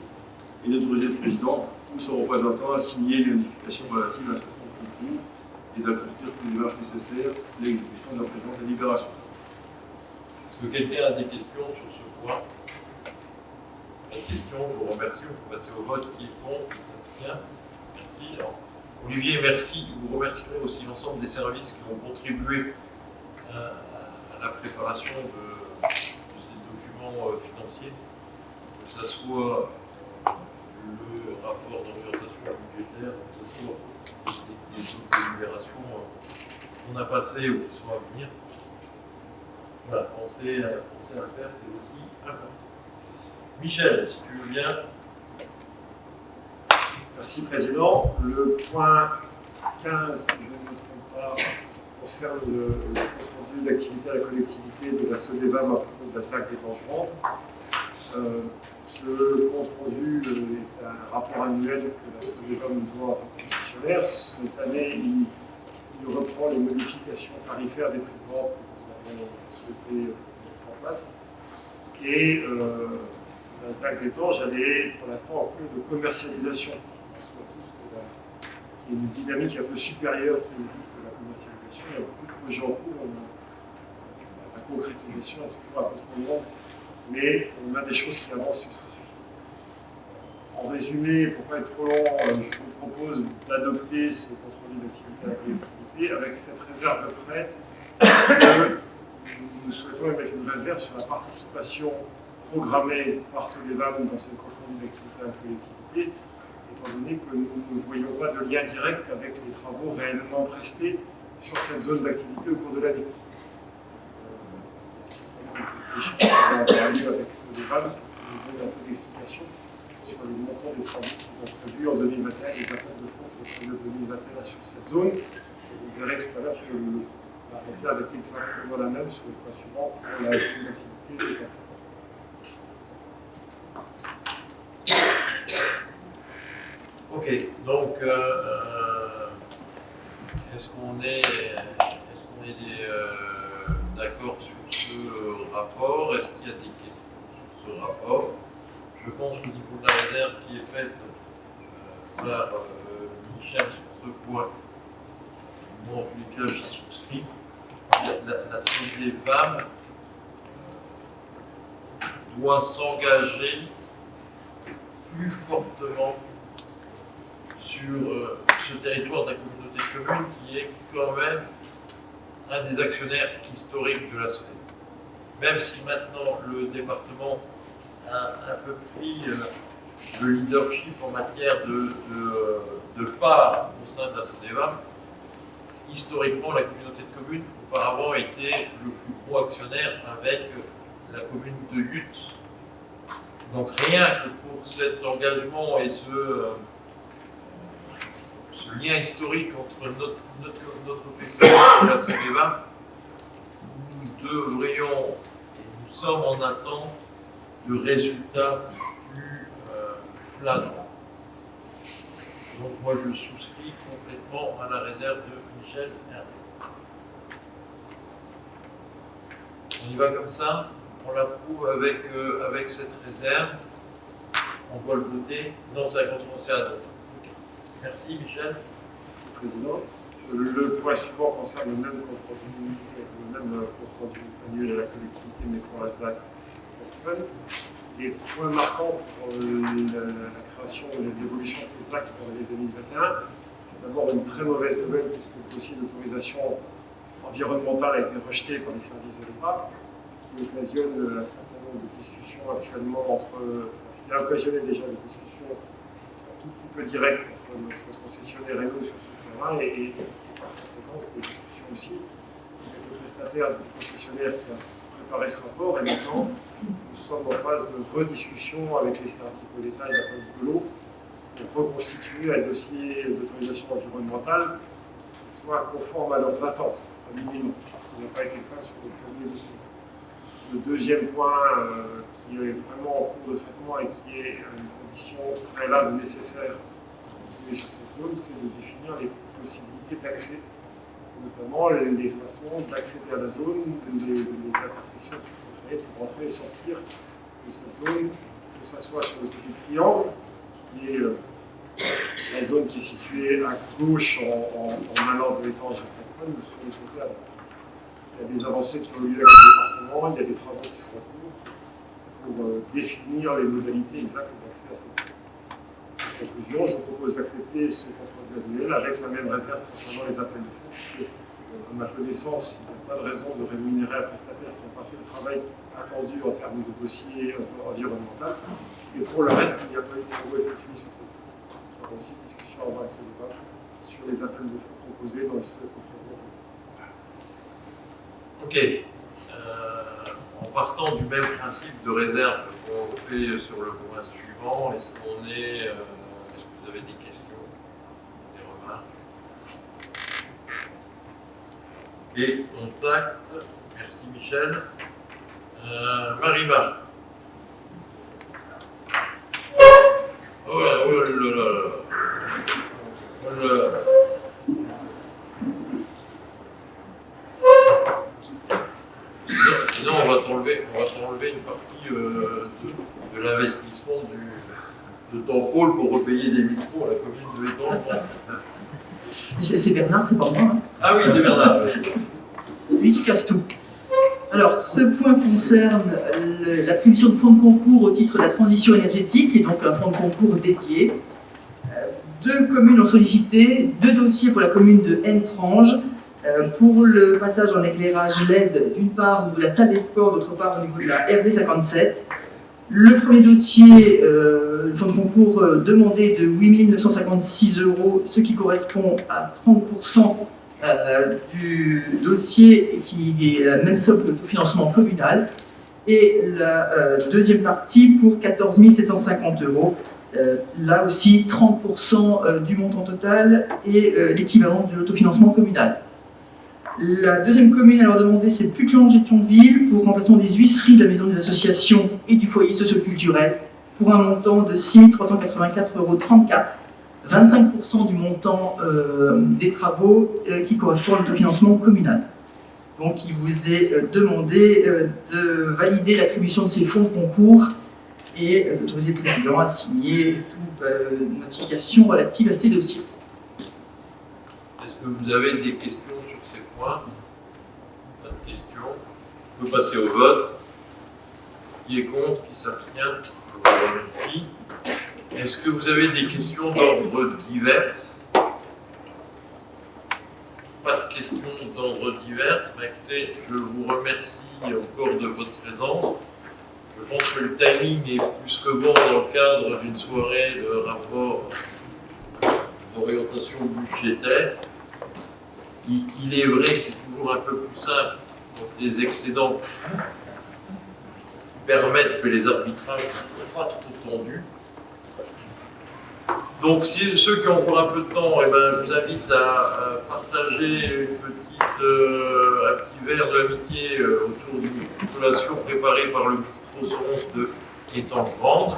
et d'autoriser le président ou son représentant à signer les notifications relatives à ce fonds de concours et d'accomplir toutes les démarches nécessaires à l'exécution de la présente délibération. Est-ce que quelqu'un a des questions sur ce point? Pas de questions, je vous remercie. On peut passer au vote. Qui est contre, qui s'abstient? Merci. Alors, Olivier, merci. Vous remercierez aussi l'ensemble des services qui ont contribué à la préparation de ces documents financiers, que ce soit le rapport d'orientation budgétaire, que ce soit les autres délibérations qu'on a passées ou qui sont à venir. Voilà, penser à le faire, c'est aussi important. Michel, si tu veux bien. Merci Président. Le point 15, si je ne me trompe pas, concerne le compte rendu d'activité à la collectivité de la SODEVAM à propos de la SAC d'Étangerand. Ce compte rendu est un rapport annuel que la SODEVAM doit en tant que concessionnaire. Cette année, il reprend les modifications tarifaires des prix de vente que nous avons souhaité mettre en place. Et la SAC d'Étanges, elle est pour l'instant en cours de commercialisation. Il y a une dynamique un peu supérieure qui existe de la commercialisation. Il y a beaucoup de projets en cours. La concrétisation est toujours un peu trop longue, mais on a des choses qui avancent sur ce sujet. En résumé, pour ne pas être trop long, je vous propose d'adopter ce compte rendu d'activité à la collectivité avec cette réserve de prêt que nous souhaitons mettre une réserve sur la participation programmée par SODEVAM dans ce compte rendu d'activité à la collectivité, étant donné que nous ne voyons pas de lien direct avec les travaux réellement prestés sur cette zone d'activité au cours de l'année. Les chiffres qu'on va avoir lieu avec SODEVAM nous donnent un peu d'explication sur le montant des travaux qu'ils ont prévus en 2021, les apports de fonds prévus en 2021 sur cette zone. Et vous verrez tout à l'heure que la réserve est exactement la même sur le point suivant pour la zone d'activité des apports. Ok, donc est-ce qu'on est d'accord sur ce rapport? Est-ce qu'il y a des questions sur ce rapport? Je pense qu'au niveau de la réserve qui est faite par Michel sur ce point, moi en tous les cas j'y souscris. La SODEVAM doit s'engager plus fortement sur ce territoire de la communauté de communes qui est quand même un des actionnaires historiques de la SODEVAM. Même si maintenant le département a un peu pris le leadership en matière de part au sein de la SODEVAM, historiquement la communauté de communes auparavant était le plus gros actionnaire avec la commune de Lutte. Donc rien que pour cet engagement et ce lien historique entre notre PCA et la SODEVAM, nous devrions, et nous sommes en attente de résultats plus flagrants. Donc moi je souscris complètement à la réserve de Michel Hervé. On y va comme ça, on l'approuve avec cette réserve. On doit le voter. Non, c'est à contre, c'est adopté. Okay. Merci Michel. Merci Président. Le point suivant concerne le même compte rendu annuel à la collectivité, mais pour la SAC. Les points marquants pour la création et l'évolution de ces actes pour l'année 2021, c'est d'abord une très mauvaise nouvelle puisque le dossier d'autorisation environnementale a été rejeté par les services de l'État, ce qui occasionne un certain nombre de discussions actuellement ce qui a occasionné déjà des discussions un tout petit peu directes entre notre concessionnaire et nous sur ce terrain, et par conséquent, des discussions aussi avec le prestataire du concessionnaire qui a préparé ce rapport, et maintenant nous sommes en phase de rediscussion avec les services de l'État et de la police de l'eau pour reconstituer un dossier d'autorisation environnementale qui soit conforme à leurs attentes, au minimum. Ce n'a pas été le cas sur le premier dossier. Le deuxième point qui est vraiment en cours de traitement et qui est une condition préalable nécessaire pour continuer sur cette zone, c'est de définir les possibilités d'accès, notamment les façons d'accéder à la zone, les intersections qu'il faut créer pour entrer et sortir de cette zone, que ce soit sur le côté triangle, qui est la zone qui est située à gauche en allant de l'étang vers Catherine, ou sur le côté à droite. Il y a des avancées qui ont eu lieu avec le département, il y a des travaux qui sont en cours pour définir les modalités exactes d'accès à cette zone. En conclusion, je vous propose d'accepter ce contrôle annuel avec la même réserve concernant les appels de fonds, puisque, à ma connaissance, il n'y a pas de raison de rémunérer un prestataire qui n'a pas fait le travail attendu en termes de dossier environnemental. Et pour le reste, il n'y a pas eu de travaux effectués sur cette zone. Il y aura aussi une discussion avant ce débat sur les appels de fonds proposés dans ce contrôle annuel. Ok. En partant du même principe de réserve qu'on fait sur le point suivant, est-ce que vous avez des questions, des remarques? Ok, contact. Merci Michel. Marima. Oh là là là là. Oh là là. Sinon, on va t'enlever une partie de l'investissement de ton pôle pour repayer des micros à la commune de l'étang. C'est Bernard, c'est pas moi. Hein. Ah oui, c'est Bernard. Lui qui casse tout. Alors, ce point concerne l'attribution de fonds de concours au titre de la transition énergétique, et donc un fonds de concours dédié. Deux communes ont sollicité 2 dossiers pour la commune de Hentrange, pour le passage en éclairage LED, d'une part de la salle des sports, d'autre part au niveau de la RD 57. Le premier dossier, le fonds de concours demandé de 8 956 €, ce qui correspond à 30% du dossier, qui est la même somme que le financement communal. Et la deuxième partie pour 14 750 €. Là aussi, 30% du montant total et l'équivalent de l'autofinancement communal. La deuxième commune à leur demander, c'est Putelange et Thionville pour remplacement des huisseries de la maison des associations et du foyer socioculturel pour un montant de 6 384,34 €, 25% du montant des travaux qui correspond à l'autofinancement communal. Donc il vous est demandé de valider l'attribution de ces fonds de concours et d'autoriser le président à signer toute notification relative à ces dossiers. Est-ce que vous avez des questions sur ces points? Pas de questions. On peut passer au vote. Qui est contre? Qui s'abstient? Je vous remercie. Est-ce que vous avez des questions d'ordre divers? Pas de questions d'ordre divers. Écoutez, je vous remercie encore de votre présence. Je pense que le timing est plus que bon dans le cadre d'une soirée de rapport d'orientation budgétaire. Il est vrai que c'est toujours un peu plus simple, donc les excédents permettent que les arbitrages ne soient pas trop tendus. Donc si ceux qui ont encore un peu de temps, eh ben, je vous invite à partager un petit verre d'amitié autour d'une collation préparée par le bistrot Sorens de Étanges-Grande.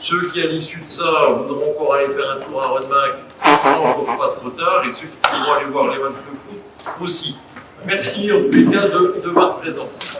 Ceux qui, à l'issue de ça, voudront encore aller faire un tour à Rodemack, c'est encore pas trop tard, et ceux qui pourront aller voir les matchs de foot aussi. Merci en tous les cas de votre présence.